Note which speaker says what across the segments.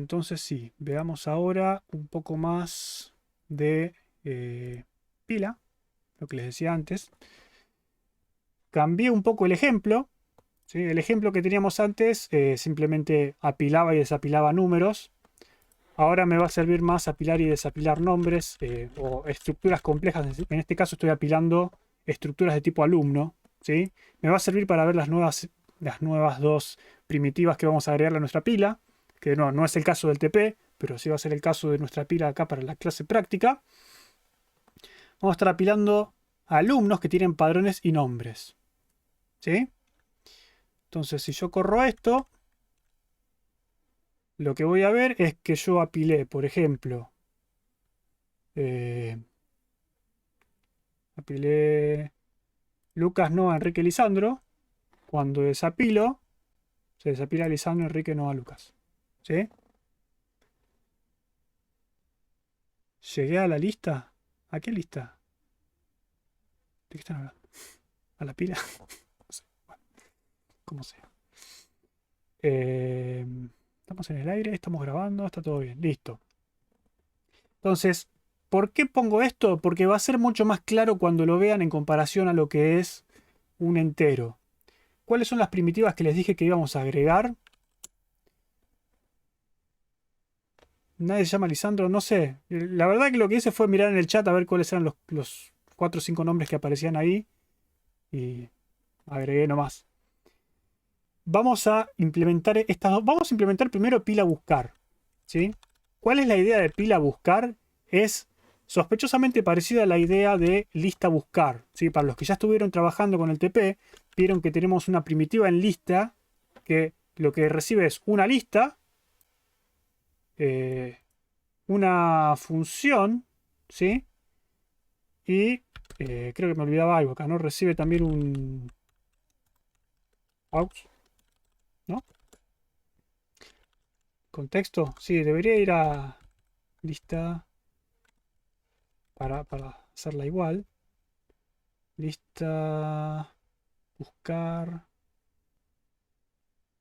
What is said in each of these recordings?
Speaker 1: Entonces sí, veamos ahora un poco más de pila, lo que les decía antes. Cambié un poco el ejemplo. ¿Sí? El ejemplo que teníamos antes simplemente apilaba y desapilaba números. Ahora me va a servir más apilar y desapilar nombres o estructuras complejas. En este caso estoy apilando estructuras de tipo alumno. ¿Sí? Me va a servir para ver las nuevas dos primitivas que vamos a agregar a nuestra pila. Que no es el caso del TP, pero sí va a ser el caso de nuestra pila acá para la clase práctica. Vamos a estar apilando alumnos que tienen padrones y nombres. ¿Sí? Entonces, si yo corro esto, lo que voy a ver es que yo apilé, por ejemplo, eh, apilé Lucas, Noah, Enrique, Lisandro. Cuando desapilo, se desapila Lisandro, Enrique, Noah, Lucas. ¿Sí? Llegué a la lista. ¿A qué lista? ¿De qué están hablando? ¿A la pila? No sé. Bueno, como sea. Estamos en el aire, estamos grabando, está todo bien. Listo. Entonces, ¿por qué pongo esto? Porque va a ser mucho más claro cuando lo vean en comparación a lo que es un entero. ¿Cuáles son las primitivas que les dije que íbamos a agregar? Nadie se llama Lisandro, no sé. La verdad que lo que hice fue mirar en el chat a ver cuáles eran los 4 o 5 nombres que aparecían ahí. Y agregué nomás. Vamos a implementar estas dos. Vamos a implementar primero pila buscar. ¿Sí? ¿Cuál es la idea de pila buscar? Es sospechosamente parecida a la idea de lista buscar. ¿Sí? Para los que ya estuvieron trabajando con el TP, vieron que tenemos una primitiva en lista que lo que recibe es una lista, una función, ¿sí? Y creo que me olvidaba algo acá, ¿no? Recibe también un aux, ¿no? Contexto, sí, debería ir a lista para hacerla igual. Lista buscar.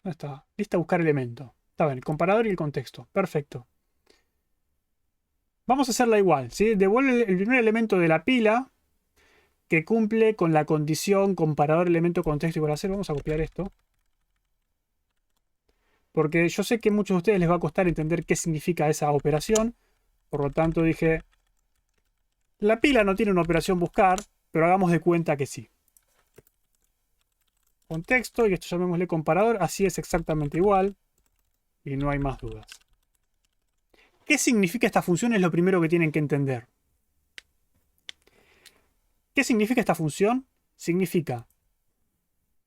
Speaker 1: ¿Dónde está? Lista buscar elemento. Está bien, el comparador y el contexto. Perfecto. Vamos a hacerla igual, ¿sí? Devuelve el primer elemento de la pila que cumple con la condición comparador elemento contexto igual a 0. Vamos a copiar esto. Porque yo sé que a muchos de ustedes les va a costar entender qué significa esa operación. Por lo tanto dije, la pila no tiene una operación buscar, pero hagamos de cuenta que sí. Contexto, y esto llamémosle comparador, así es exactamente igual. Y no hay más dudas. ¿Qué significa esta función? Es lo primero que tienen que entender. ¿Qué significa esta función? Significa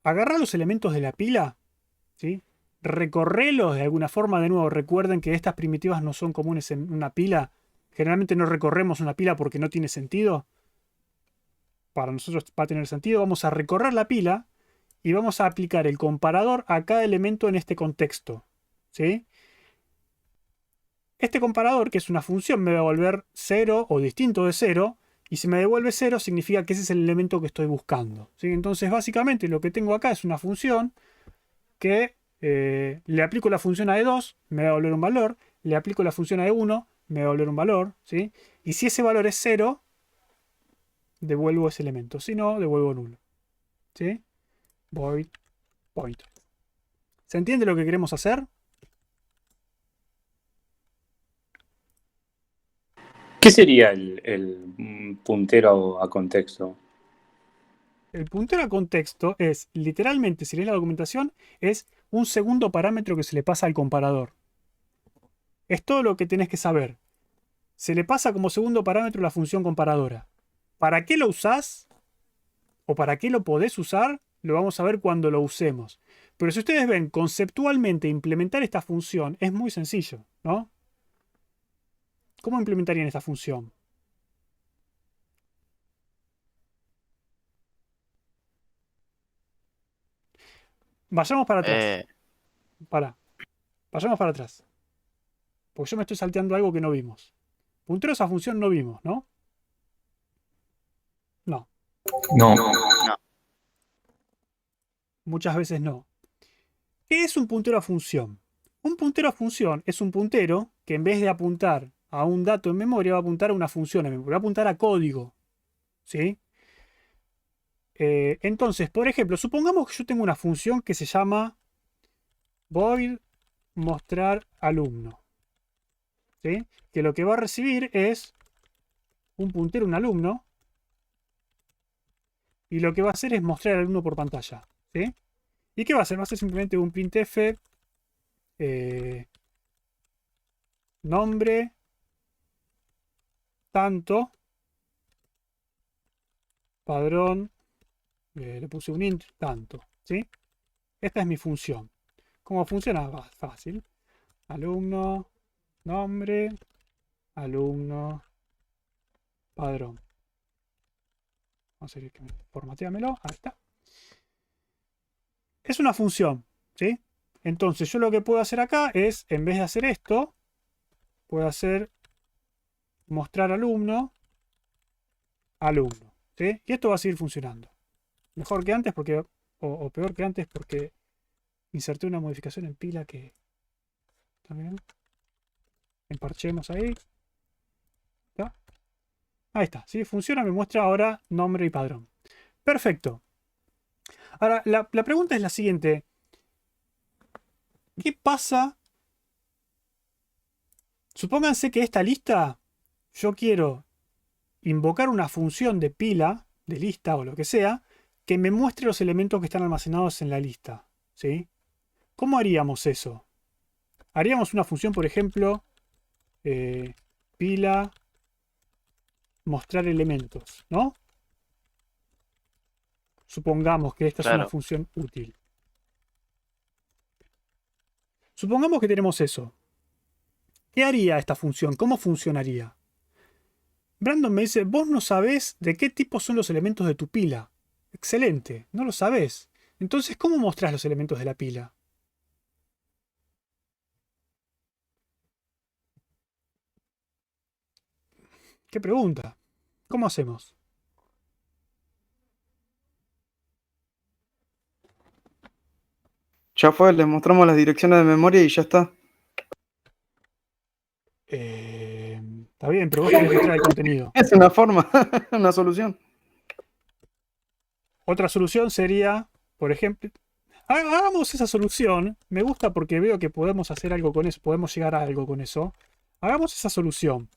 Speaker 1: agarrar los elementos de la pila, ¿sí? Recorrerlos de alguna forma. De nuevo, recuerden que estas primitivas no son comunes en una pila. Generalmente no recorremos una pila porque no tiene sentido. Para nosotros va a tener sentido. Vamos a recorrer la pila y vamos a aplicar el comparador a cada elemento en este contexto. ¿Sí? Este comparador, que es una función, me va a devolver 0 o distinto de 0. Y si me devuelve 0 significa que ese es el elemento que estoy buscando. ¿Sí? Entonces básicamente lo que tengo acá es una función que le aplico la función a de 2, me va a devolver un valor. Le aplico la función a de 1, me va a devolver un valor. ¿Sí? Y si ese valor es 0, devuelvo ese elemento. Si no, devuelvo nulo. ¿Sí? Void pointer. ¿Se entiende lo que queremos hacer?
Speaker 2: ¿Qué sería el puntero a contexto?
Speaker 1: El puntero a contexto es, literalmente, si lees la documentación, es un segundo parámetro que se le pasa al comparador. Es todo lo que tenés que saber. Se le pasa como segundo parámetro la función comparadora. ¿Para qué lo usás? ¿O para qué lo podés usar? Lo vamos a ver cuando lo usemos. Pero si ustedes ven, conceptualmente implementar esta función es muy sencillo, ¿no? ¿Cómo implementarían esta función? Vayamos para atrás.
Speaker 3: Eh,
Speaker 1: Vayamos para atrás. Porque yo me estoy salteando algo que no vimos. Puntero esa función no vimos, ¿no? No.
Speaker 4: No,
Speaker 3: no.
Speaker 1: Muchas veces no. ¿Qué es un puntero a función? Un puntero a función es un puntero que en vez de apuntar a un dato en memoria, va a apuntar a una función en memoria, va a apuntar a código. ¿Sí? Entonces, por ejemplo, supongamos que yo tengo una función que se llama void mostrar alumno. ¿Sí? Que lo que va a recibir es un puntero, un alumno, y lo que va a hacer es mostrar al alumno por pantalla. ¿Sí? ¿Y qué va a hacer? Va a ser simplemente un printf nombre tanto padrón, le puse un int tanto. ¿Sí? Esta es mi función. ¿Cómo funciona? Fácil. Alumno, nombre, alumno, padrón. Vamos a ir, formateamelo. Ahí está. Es una función, ¿sí? Entonces yo lo que puedo hacer acá es, en vez de hacer esto, puedo hacer mostrar alumno, alumno, ¿sí? Y esto va a seguir funcionando. Mejor que antes porque, o peor que antes porque inserté una modificación en pila que también emparchemos ahí. ¿Está? Ahí está, ¿sí? Funciona, me muestra ahora nombre y padrón. Perfecto. Ahora, la pregunta es la siguiente. ¿Qué pasa? Supónganse que esta lista yo quiero invocar una función de pila, de lista o lo que sea, que me muestre los elementos que están almacenados en la lista. ¿Sí? ¿Cómo haríamos eso? Haríamos una función, por ejemplo, pila mostrar elementos, ¿no? Supongamos que esta es una
Speaker 3: Claro.
Speaker 1: función útil. Supongamos que tenemos eso. ¿Qué haría esta función? ¿Cómo funcionaría? Brandon me dice, vos no sabés de qué tipo son los elementos de tu pila. Excelente, no lo sabés. Entonces, ¿cómo mostrás los elementos de la pila? ¿Qué pregunta? ¿Cómo hacemos?
Speaker 4: Ya fue, les mostramos las direcciones de memoria y ya está.
Speaker 1: Está bien, pero vos querés mostrar el contenido.
Speaker 4: Es una forma, una solución.
Speaker 1: Otra solución sería, por ejemplo, hagamos esa solución. Me gusta porque veo que podemos hacer algo con eso, podemos llegar a algo con eso. Hagamos esa solución.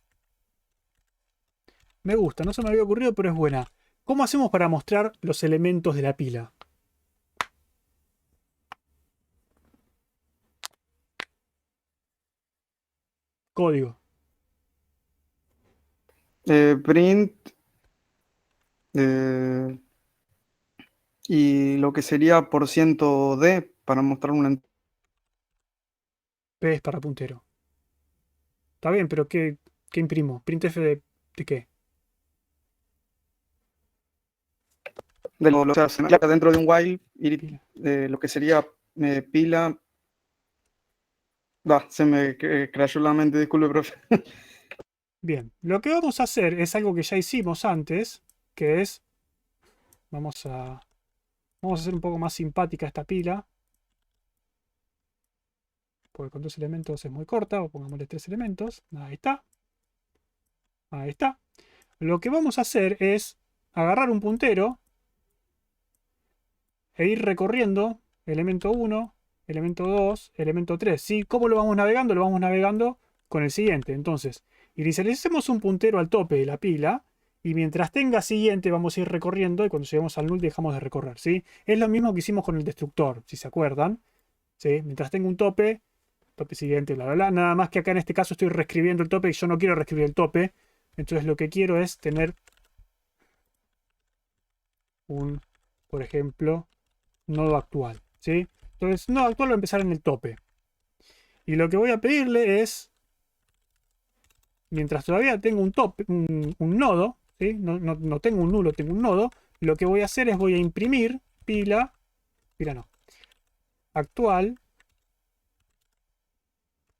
Speaker 1: Me gusta, no se me había ocurrido, pero es buena. ¿Cómo hacemos para mostrar los elementos de la pila? Código.
Speaker 4: Print eh, y lo que sería %d para mostrar una.
Speaker 1: P es para puntero. Está bien, pero ¿qué imprimo? ¿Printf de qué?
Speaker 4: O sea, se marca dentro de un while y
Speaker 1: Pila.
Speaker 4: lo que sería pila. Se me crashó la mente, disculpe, profe.
Speaker 1: Bien, lo que vamos a hacer es algo que ya hicimos antes, que es, vamos a hacer un poco más simpática esta pila, porque con 2 elementos es muy corta, o pongámosle 3 elementos, ahí está, ahí está. Lo que vamos a hacer es agarrar un puntero e ir recorriendo elemento 1, elemento 2, elemento 3. ¿Sí? ¿Cómo lo vamos navegando? Lo vamos navegando con el siguiente. Entonces, inicialicemos un puntero al tope de la pila y mientras tenga siguiente vamos a ir recorriendo y cuando lleguemos al null dejamos de recorrer. ¿Sí? Es lo mismo que hicimos con el destructor, si se acuerdan. ¿Sí? Mientras tenga un tope, tope siguiente, bla, bla, bla. Nada más que acá en este caso estoy reescribiendo el tope y yo no quiero reescribir el tope. Entonces lo que quiero es tener un, por ejemplo, nodo actual. ¿Sí? Entonces, nodo actual va a empezar en el tope. Y lo que voy a pedirle es, mientras todavía tengo un tope, un nodo, ¿sí? No tengo un nulo, tengo un nodo, lo que voy a hacer es voy a imprimir pila no, actual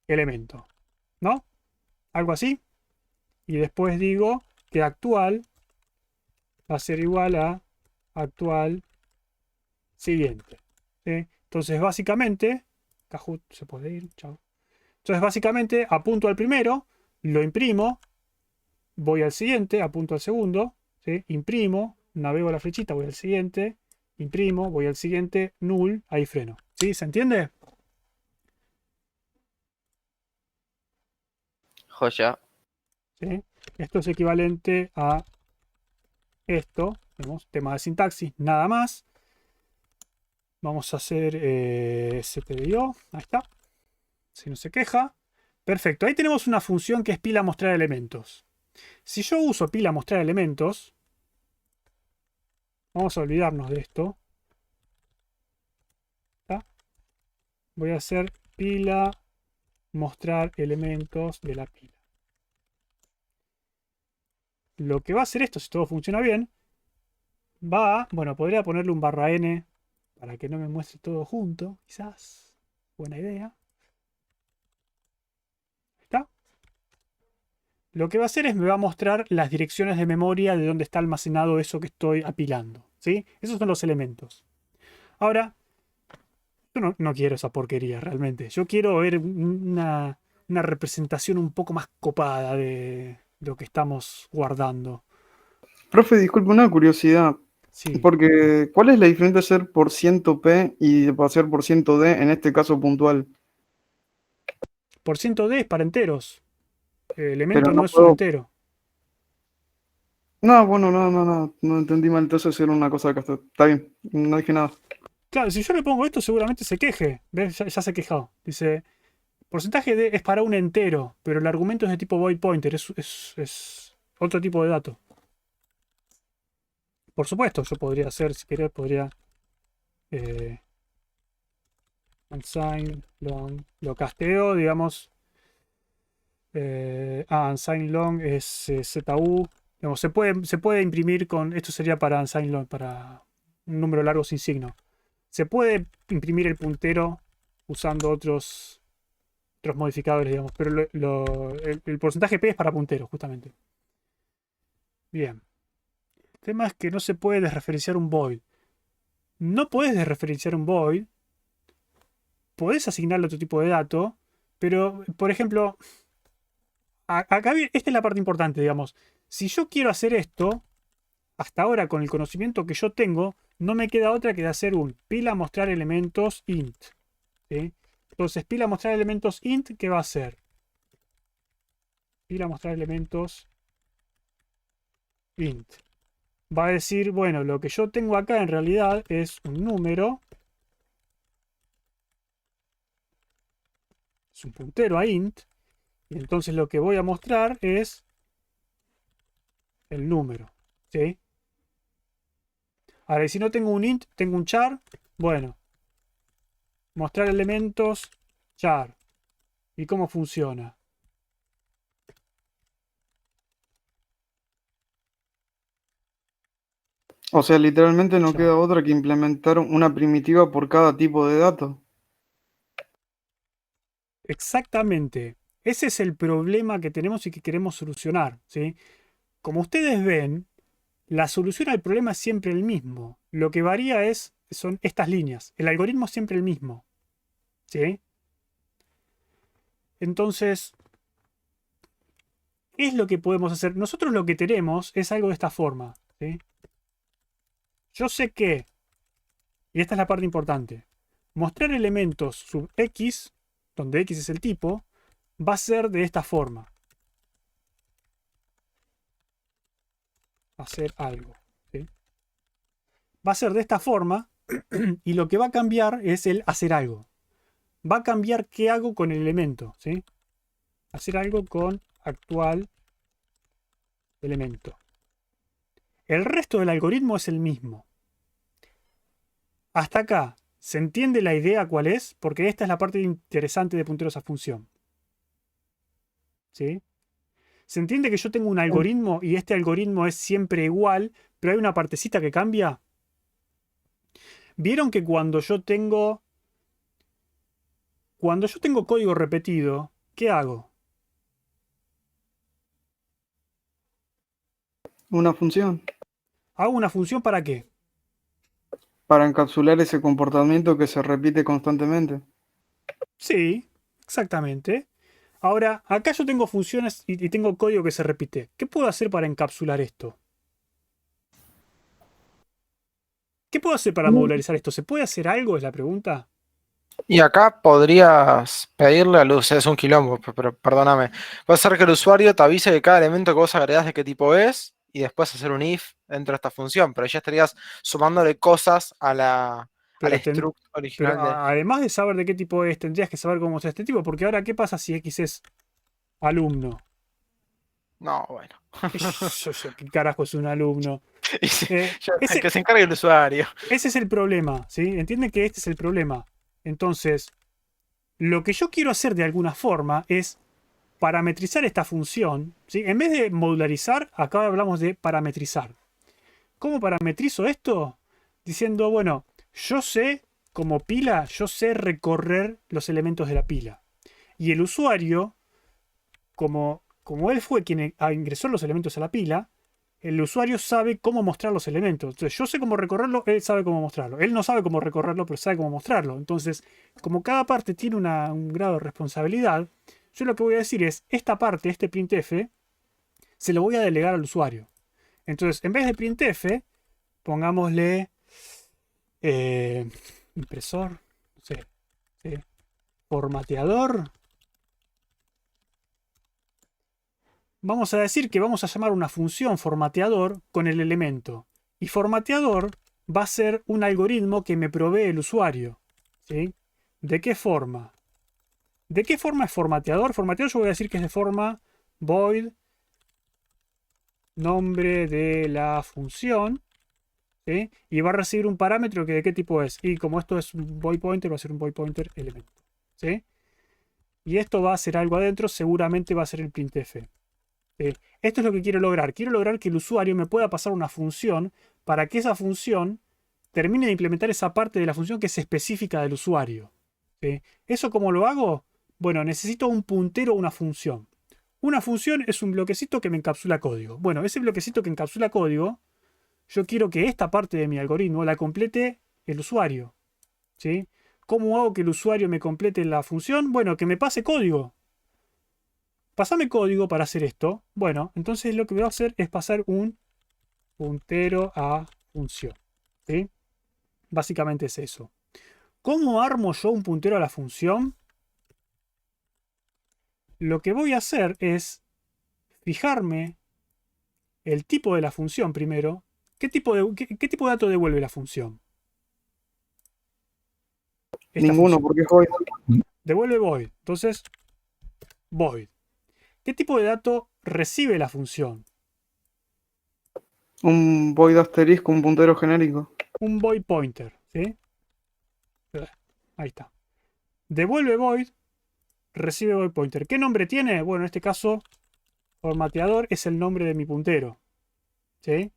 Speaker 1: elemento. ¿No? Algo así. Y después digo que actual va a ser igual a actual siguiente. ¿Sí? Entonces, básicamente, Kahoot se puede ir, chao. Entonces, básicamente, apunto al primero, lo imprimo, voy al siguiente, apunto al segundo, ¿sí? Imprimo, navego la flechita, voy al siguiente, imprimo, voy al siguiente, null, ahí freno. ¿Sí? ¿Se entiende?
Speaker 3: Joya.
Speaker 1: ¿Sí? Esto es equivalente a esto. Tenemos tema de sintaxis, nada más. Vamos a hacer stdio. Ahí está. Si no se queja. Perfecto. Ahí tenemos una función que es pila mostrar elementos. Si yo uso pila mostrar elementos, vamos a olvidarnos de esto. ¿Está? Voy a hacer pila mostrar elementos de la pila. Lo que va a hacer esto, si todo funciona bien, va a, bueno, podría ponerle un barra n para que no me muestre todo junto, quizás. Buena idea. ¿Está? Lo que va a hacer es me va a mostrar las direcciones de memoria de dónde está almacenado eso que estoy apilando. ¿Sí? Esos son los elementos. Ahora, yo no quiero esa porquería realmente. Yo quiero ver una representación un poco más copada de lo que estamos guardando.
Speaker 4: Profe, disculpe, una curiosidad.
Speaker 1: Sí.
Speaker 4: Porque, ¿cuál es la diferencia de ser %p y de hacer %d en este caso puntual?
Speaker 1: %d es para enteros. El elemento
Speaker 4: Pero
Speaker 1: no
Speaker 4: no
Speaker 1: es un
Speaker 4: puedo.
Speaker 1: entero.
Speaker 4: No, bueno, no entendí mal. Entonces era una cosa que está bien. No dije nada.
Speaker 1: Claro, si yo le pongo esto, seguramente se queje. ¿Ves? Ya se quejó. Dice, porcentaje de es para un entero, pero el argumento es de tipo void pointer. Es otro tipo de dato. Por supuesto, yo podría hacer, si querés, podría unsigned long. Lo casteo, digamos. Unsigned long es ZU. Digamos, se puede imprimir con. Esto sería para unsigned long, para un número largo sin signo. Se puede imprimir el puntero usando otros modificadores, digamos, pero el porcentaje P es para punteros, justamente. Bien. El tema es que no se puede desreferenciar un void. No puedes desreferenciar un void. Podés asignarle otro tipo de dato, pero, por ejemplo, acá esta es la parte importante, digamos. Si yo quiero hacer esto, hasta ahora con el conocimiento que yo tengo, no me queda otra que de hacer un pila mostrar elementos int. ¿Sí? Entonces, pila mostrar elementos int, ¿qué va a hacer? Pila mostrar elementos int. Va a decir, bueno, lo que yo tengo acá en realidad es un número. Es un puntero a int. Y entonces lo que voy a mostrar es el número. ¿Sí? Ahora, y si no tengo un int, tengo un char. Bueno, mostrar elementos char. ¿Y cómo funciona?
Speaker 4: O sea, literalmente no
Speaker 1: Char.
Speaker 4: queda otra que implementar una primitiva por cada tipo de dato.
Speaker 1: Exactamente. Ese es el problema que tenemos y que queremos solucionar. ¿Sí? Como ustedes ven, la solución al problema es siempre el mismo. Lo que varía son estas líneas. El algoritmo es siempre el mismo. ¿Sí? Entonces, ¿qué es lo que podemos hacer? Nosotros lo que tenemos es algo de esta forma. ¿Sí? Yo sé que, y esta es la parte importante, mostrar elementos sub x, donde x es el tipo, va a ser de esta forma. Va a ser algo. ¿Sí? Va a ser de esta forma y lo que va a cambiar es el hacer algo. Va a cambiar qué hago con el elemento. ¿Sí? Hacer algo con actual elemento. El resto del algoritmo es el mismo. Hasta acá, ¿se entiende la idea cuál es? Porque esta es la parte interesante de punteros a función. ¿Sí? ¿Se entiende que yo tengo un algoritmo y este algoritmo es siempre igual, pero hay una partecita que cambia? ¿Vieron que cuando yo tengo código repetido, ¿qué hago?
Speaker 4: Una función
Speaker 1: ¿Hago una función para qué?
Speaker 4: para encapsular ese comportamiento que se repite constantemente.
Speaker 1: Sí, exactamente. Ahora, acá yo tengo funciones y tengo código que se repite. ¿Qué puedo hacer para encapsular esto? ¿Qué puedo hacer para modularizar esto? ¿Se puede hacer algo? Es la pregunta.
Speaker 3: Y acá podrías pedirle a luz, es un quilombo, pero perdóname. Va a ser que el usuario te avise de cada elemento que vos agregás de qué tipo es y después hacer un if dentro de esta función, pero ya estarías sumándole cosas al
Speaker 1: Pero,
Speaker 3: struct original de...
Speaker 1: además de saber de qué tipo es, tendrías que saber cómo es este tipo. Porque ahora, ¿qué pasa si X es alumno?
Speaker 3: No, bueno.
Speaker 1: ¿Qué carajo es un alumno?
Speaker 3: Y sí,
Speaker 1: Eh,
Speaker 3: ya,
Speaker 1: ese,
Speaker 3: que se encargue el usuario.
Speaker 1: ese es el problema, ¿sí? Entienden que este es el problema. Entonces, lo que yo quiero hacer de alguna forma es parametrizar esta función, ¿sí? En vez de modularizar, acá hablamos de parametrizar. ¿Cómo parametrizo esto? Diciendo, bueno, yo sé, como pila, yo sé recorrer los elementos de la pila. Y el usuario, como él fue quien ingresó los elementos a la pila, el usuario sabe cómo mostrar los elementos. Entonces, yo sé cómo recorrerlo, él sabe cómo mostrarlo. Él no sabe cómo recorrerlo, pero sabe cómo mostrarlo. Entonces, como cada parte tiene un grado de responsabilidad, yo lo que voy a decir es, esta parte, este printf, se lo voy a delegar al usuario. Entonces, en vez de printf, pongámosle impresor, no sé, formateador. Vamos a decir que vamos a llamar una función formateador con el elemento. Y formateador va a ser un algoritmo que me provee el usuario. ¿Sí? ¿De qué forma? ¿De qué forma es formateador? Formateador yo voy a decir que es de forma void nombre de la función. ¿Sí? Y va a recibir un parámetro que de qué tipo es. Y como esto es un void pointer, va a ser un void pointer elemento. ¿Sí? Y esto va a ser algo adentro, seguramente va a ser el printf. Esto es lo que quiero lograr. Quiero lograr que el usuario me pueda pasar una función para que esa función termine de implementar esa parte de la función que es específica del usuario. ¿Sí? ¿Eso cómo lo hago? Bueno, necesito un puntero o una función. Una función es un bloquecito que me encapsula código. Bueno, ese bloquecito que encapsula código, yo quiero que esta parte de mi algoritmo la complete el usuario. ¿Sí? ¿Cómo hago que el usuario me complete la función? Bueno, que me pase código. Pásame código para hacer esto. Bueno, entonces lo que voy a hacer es pasar un puntero a función. ¿Sí? Básicamente es eso. ¿Cómo armo yo un puntero a la función? Lo que voy a hacer es fijarme el tipo de la función primero. ¿Qué tipo de dato devuelve la función? Esta
Speaker 4: Ninguno,
Speaker 1: función.
Speaker 4: porque es void.
Speaker 1: Devuelve void. Entonces, void. ¿Qué tipo de dato recibe la función?
Speaker 4: Un void asterisco, un puntero genérico.
Speaker 1: Un void pointer. ¿Sí? Ahí está. Devuelve void, recibe void pointer. ¿Qué nombre tiene? Bueno, en este caso, formateador es el nombre de mi puntero. ¿Sí?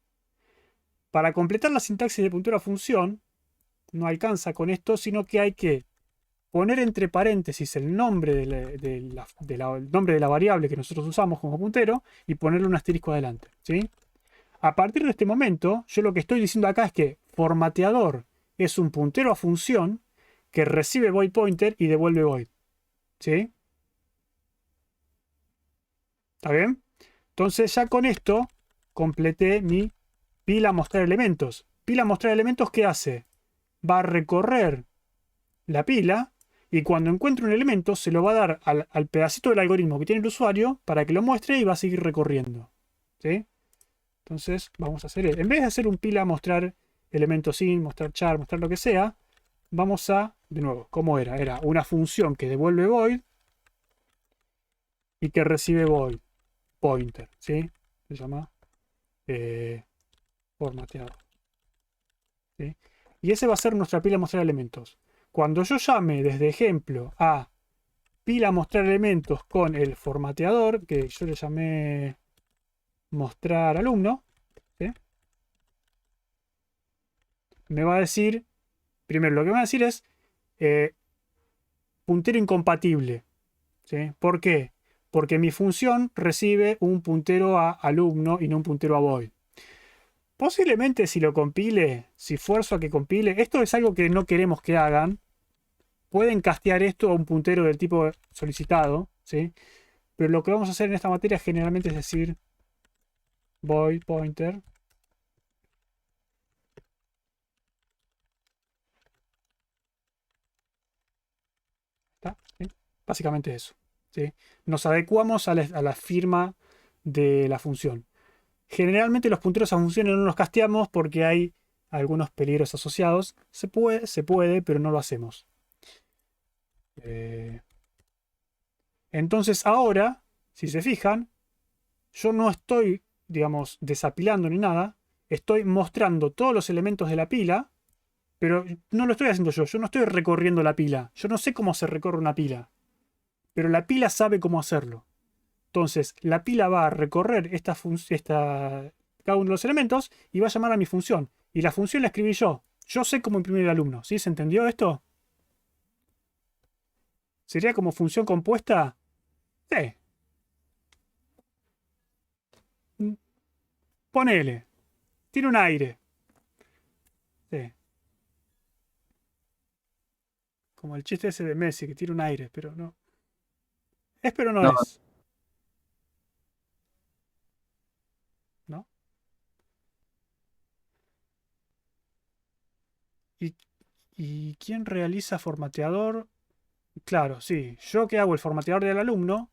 Speaker 1: Para completar la sintaxis de puntero a función, no alcanza con esto, sino que hay que poner entre paréntesis el nombre el nombre de la variable que nosotros usamos como puntero y ponerle un asterisco adelante. ¿Sí? A partir de este momento, yo lo que estoy diciendo acá es que formateador es un puntero a función que recibe void pointer y devuelve void. ¿Sí? ¿Está bien? Entonces ya con esto completé mi pila mostrar elementos. Pila mostrar elementos, ¿qué hace? Va a recorrer la pila y cuando encuentre un elemento se lo va a dar al pedacito del algoritmo que tiene el usuario para que lo muestre y va a seguir recorriendo. ¿Sí? Entonces vamos a hacer, en vez de hacer un pila mostrar elementos sin, mostrar char, mostrar lo que sea, vamos a, de nuevo, ¿cómo era? Era una función que devuelve void y que recibe void pointer. ¿Sí? Se llama formateado. ¿Sí? Y ese va a ser nuestra pila mostrar elementos. Cuando yo llame desde ejemplo a pila mostrar elementos con el formateador, que yo le llamé mostrar alumno, ¿sí? Me va a decir, primero lo que me va a decir es puntero incompatible. ¿Sí? ¿Por qué? Porque mi función recibe un puntero a alumno y no un puntero a void. Posiblemente si lo compile, si fuerzo a que compile, esto es algo que no queremos que hagan, pueden castear esto a un puntero del tipo solicitado, ¿sí? Pero lo que vamos a hacer en esta materia generalmente es decir void pointer. ¿Está? ¿Sí? Básicamente eso, ¿sí? Nos adecuamos a la firma de la función. Generalmente los punteros a funciones no los casteamos porque hay algunos peligros asociados. Se puede, pero no lo hacemos. Entonces ahora, si se fijan, yo no estoy, digamos, desapilando ni nada. Estoy mostrando todos los elementos de la pila, pero no lo estoy haciendo yo. Yo no estoy recorriendo la pila. Yo no sé cómo se recorre una pila, pero la pila sabe cómo hacerlo. Entonces, la pila va a recorrer cada uno de los elementos y va a llamar a mi función. Y la función la escribí yo. Yo sé cómo imprimir el alumno. ¿Sí? ¿Se entendió esto? ¿Sería como función compuesta? Sí. Ponele. Tiene un aire. Sí. Como el chiste ese de Messi, que tiene un aire, pero no. Es, pero no
Speaker 2: No,
Speaker 1: es. ¿No? ¿Y, y quién realiza formateador? Claro, sí. Yo que hago el formateador del alumno,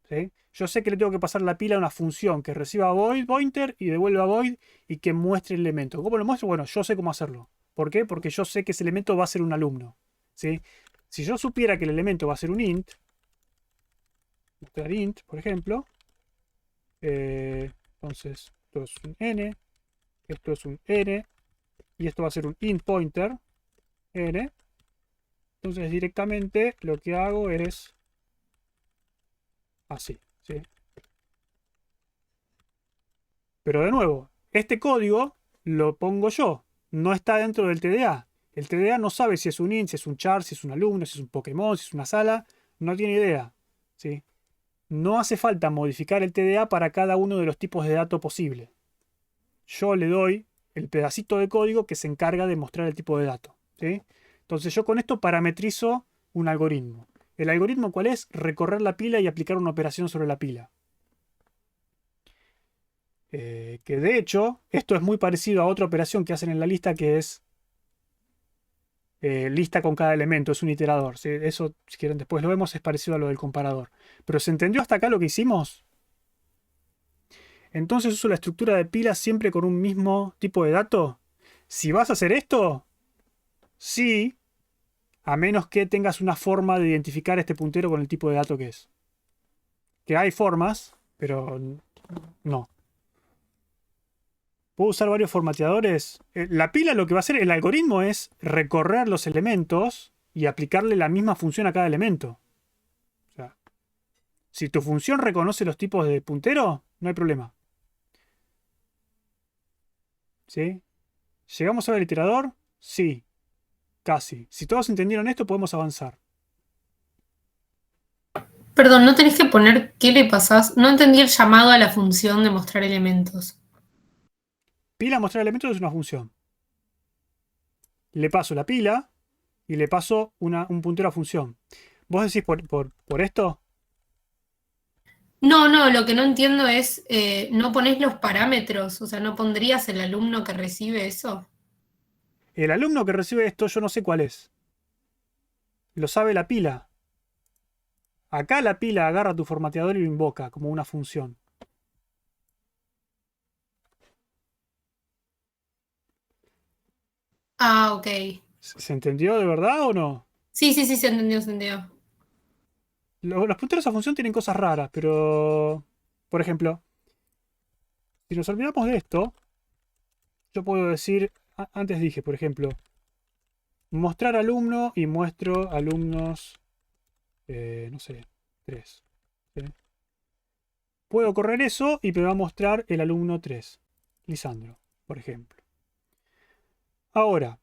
Speaker 1: ¿sí? Yo sé que le tengo que pasar la pila a una función que reciba void pointer y devuelva void y que muestre el elemento. ¿Cómo lo muestro? Bueno, yo sé cómo hacerlo. ¿Por qué? Porque yo sé que ese elemento va a ser un alumno, ¿sí? Si yo supiera que el elemento va a ser un int, mostrar int, por ejemplo, entonces esto es un n, esto es un n y esto va a ser un int pointer n. Entonces directamente lo que hago es así, ¿sí? Pero de nuevo, este código lo pongo yo, no está dentro del TDA. El TDA no sabe si es un int, si es un char, si es un alumno, si es un Pokémon, si es una sala, no tiene idea, ¿sí? No hace falta modificar el TDA para cada uno de los tipos de datos posible. Yo le doy el pedacito de código que se encarga de mostrar el tipo de dato, ¿sí? Entonces yo con esto parametrizo un algoritmo. ¿El algoritmo cuál es? Recorrer la pila y aplicar una operación sobre la pila. Que de hecho, esto es muy parecido a otra operación que hacen en la lista que es lista con cada elemento, es un iterador, ¿sí? Eso, si quieren, después lo vemos, es parecido a lo del comparador. Pero ¿se entendió hasta acá lo que hicimos? Entonces uso la estructura de pila siempre con un mismo tipo de dato. Si vas a hacer esto, sí, a menos que tengas una forma de identificar este puntero con el tipo de dato que es. Que hay formas, pero no. ¿Puedo usar varios formateadores? La pila lo que va a hacer, el algoritmo es recorrer los elementos y aplicarle la misma función a cada elemento. O sea, si tu función reconoce los tipos de puntero, no hay problema. ¿Sí? ¿Llegamos a ver el iterador? Sí, casi. Si todos entendieron esto, podemos avanzar.
Speaker 5: Perdón, ¿no tenés que poner qué le pasás? No entendí el llamado a la función de mostrar elementos.
Speaker 1: Pila mostrar elementos es una función. Le paso la pila y le paso un puntero a función. ¿Vos decís por esto?
Speaker 5: No, lo que no entiendo es, no ponés los parámetros, o sea, ¿no pondrías el alumno que recibe eso?
Speaker 1: El alumno que recibe esto, yo no sé cuál es. Lo sabe la pila. Acá la pila agarra tu formateador y lo invoca como una función.
Speaker 5: Ah, ok.
Speaker 1: ¿Se entendió de verdad o no?
Speaker 5: Sí, se entendió, se entendió.
Speaker 1: Los punteros a función tienen cosas raras, pero... Por ejemplo, si nos olvidamos de esto, yo puedo decir... Antes dije, por ejemplo, mostrar alumno y muestro alumnos... no sé, 3. ¿Sí? Puedo correr eso y me va a mostrar el alumno 3. Lisandro, por ejemplo. Ahora,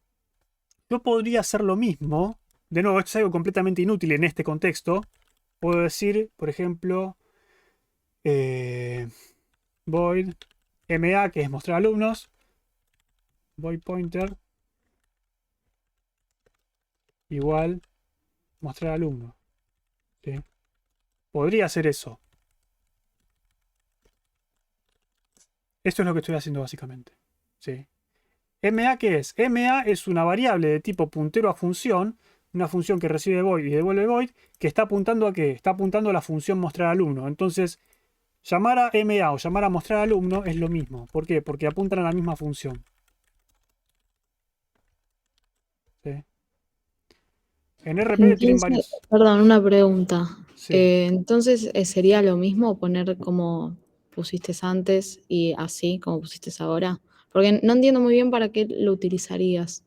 Speaker 1: yo podría hacer lo mismo. De nuevo, esto es algo completamente inútil en este contexto. Puedo decir, por ejemplo, void MA, que es mostrar alumnos. Void pointer igual mostrar alumno. ¿Sí? Podría hacer eso. Esto es lo que estoy haciendo básicamente. ¿Sí? MA, ¿qué es? MA es una variable de tipo puntero a función, una función que recibe void y devuelve void, que está apuntando ¿a qué? Está apuntando a la función mostrar alumno. Entonces, llamar a MA o llamar a mostrar alumno es lo mismo. ¿Por qué? Porque apuntan a la misma función. ¿Sí? En RP tienen
Speaker 6: Entonces,
Speaker 1: varios.
Speaker 6: perdón, una pregunta.
Speaker 1: Sí.
Speaker 6: Entonces, ¿sería lo mismo poner como pusiste antes y así como pusiste ahora? Porque no entiendo muy bien para qué lo utilizarías,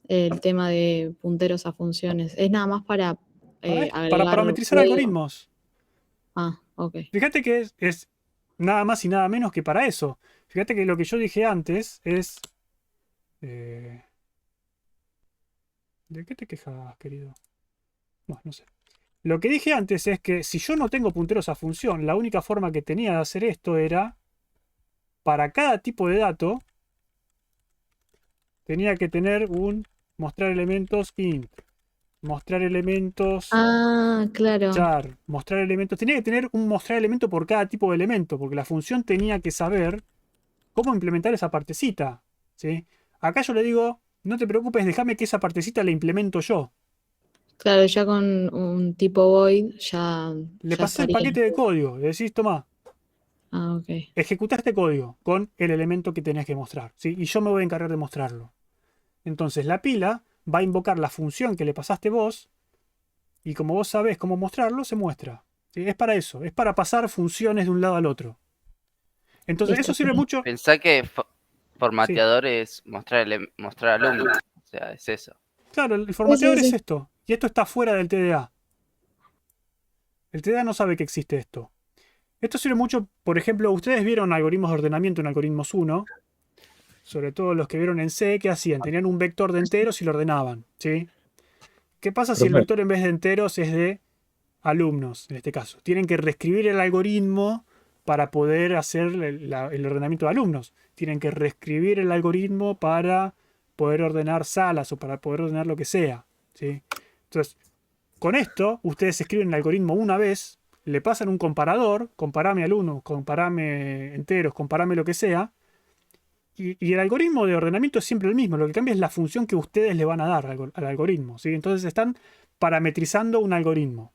Speaker 6: el tema de punteros a funciones. ¿Es nada más para
Speaker 1: Para
Speaker 6: agregar
Speaker 1: parametrizar
Speaker 6: código?
Speaker 1: algoritmos.
Speaker 6: Ah, ok.
Speaker 1: Fíjate que es nada más y nada menos que para eso. Fíjate que lo que yo dije antes es... ¿de qué te quejas, querido? Bueno, no sé. Lo que dije antes es que si yo no tengo punteros a función, la única forma que tenía de hacer esto era, para cada tipo de dato, tenía que tener un mostrar elementos int, mostrar elementos
Speaker 6: Ah, claro.
Speaker 1: char, mostrar elementos. Tenía que tener un mostrar elemento por cada tipo de elemento, porque la función tenía que saber cómo implementar esa partecita. ¿Sí? Acá yo le digo, no te preocupes, déjame que esa partecita la implemento yo.
Speaker 6: Claro, ya con un tipo void ya,
Speaker 1: Le
Speaker 6: ya
Speaker 1: pasé el
Speaker 6: estaría.
Speaker 1: paquete de código, le decís, toma,
Speaker 6: Ah, ok.
Speaker 1: ejecuta este código con el elemento que tenés que mostrar. ¿Sí? Y yo me voy a encargar de mostrarlo. Entonces la pila va a invocar la función que le pasaste vos y como vos sabés cómo mostrarlo, se muestra. ¿Sí? Es para eso, es para pasar funciones de un lado al otro. Entonces
Speaker 6: Listo,
Speaker 1: eso sirve
Speaker 6: sí.
Speaker 1: mucho...
Speaker 7: Pensá que
Speaker 1: Sí,
Speaker 7: formateador es mostrar alumno. O sea, es eso.
Speaker 1: claro, el
Speaker 6: Sí,
Speaker 1: formateador
Speaker 6: sí,
Speaker 1: es
Speaker 6: sí.
Speaker 1: esto. Y esto está fuera del TDA. El TDA no sabe que existe esto. Esto sirve mucho, por ejemplo, ustedes vieron algoritmos de ordenamiento en Algoritmos 1, sobre todo los que vieron en C, ¿qué hacían? Tenían un vector de enteros y lo ordenaban. ¿Sí? ¿Qué pasa si el
Speaker 2: Profe,
Speaker 1: vector en vez de enteros es de alumnos, en este caso? Tienen que reescribir el algoritmo para poder hacer el ordenamiento de alumnos. Tienen que reescribir el algoritmo para poder ordenar salas o para poder ordenar lo que sea. ¿Sí? Entonces, con esto, ustedes escriben el algoritmo una vez, le pasan un comparador, comparame alumnos, comparame enteros, comparame lo que sea, y el algoritmo de ordenamiento es siempre el mismo. Lo que cambia es la función que ustedes le van a dar al algoritmo. ¿Sí? Entonces están parametrizando un algoritmo.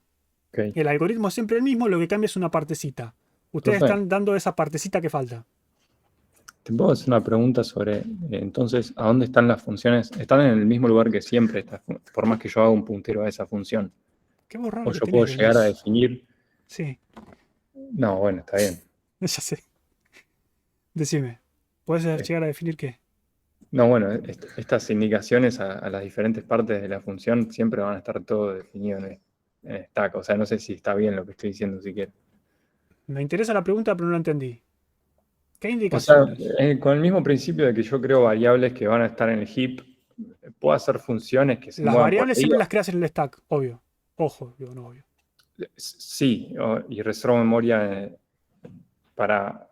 Speaker 2: ok.
Speaker 1: El algoritmo es siempre el mismo, lo que cambia es una partecita. Ustedes
Speaker 2: Profe,
Speaker 1: están dando esa partecita que falta.
Speaker 2: te puedo hacer una pregunta sobre, entonces, ¿a dónde están las funciones? Están en el mismo lugar que siempre, por más que yo haga un puntero a esa función.
Speaker 1: Qué borrado
Speaker 2: O
Speaker 1: que
Speaker 2: yo puedo
Speaker 1: tenés,
Speaker 2: llegar a
Speaker 1: Denis.
Speaker 2: definir...
Speaker 1: Sí,
Speaker 2: No, bueno, está bien.
Speaker 1: ya sé. Decime, ¿puedes llegar a definir qué?
Speaker 2: No, bueno, estas indicaciones a las diferentes partes de la función siempre van a estar todo definido en stack. O sea, no sé si está bien lo que estoy diciendo siquiera.
Speaker 1: Me interesa la pregunta, pero no la entendí. ¿Qué
Speaker 2: O sea,
Speaker 1: indicaciones?
Speaker 2: con el mismo principio de que yo creo variables que van a estar en el heap, puedo hacer funciones que se
Speaker 1: Las
Speaker 2: muevan por
Speaker 1: variables
Speaker 2: ahí.
Speaker 1: siempre las creas en el stack, obvio. Ojo, digo, no obvio.
Speaker 2: Sí, y reservo memoria para...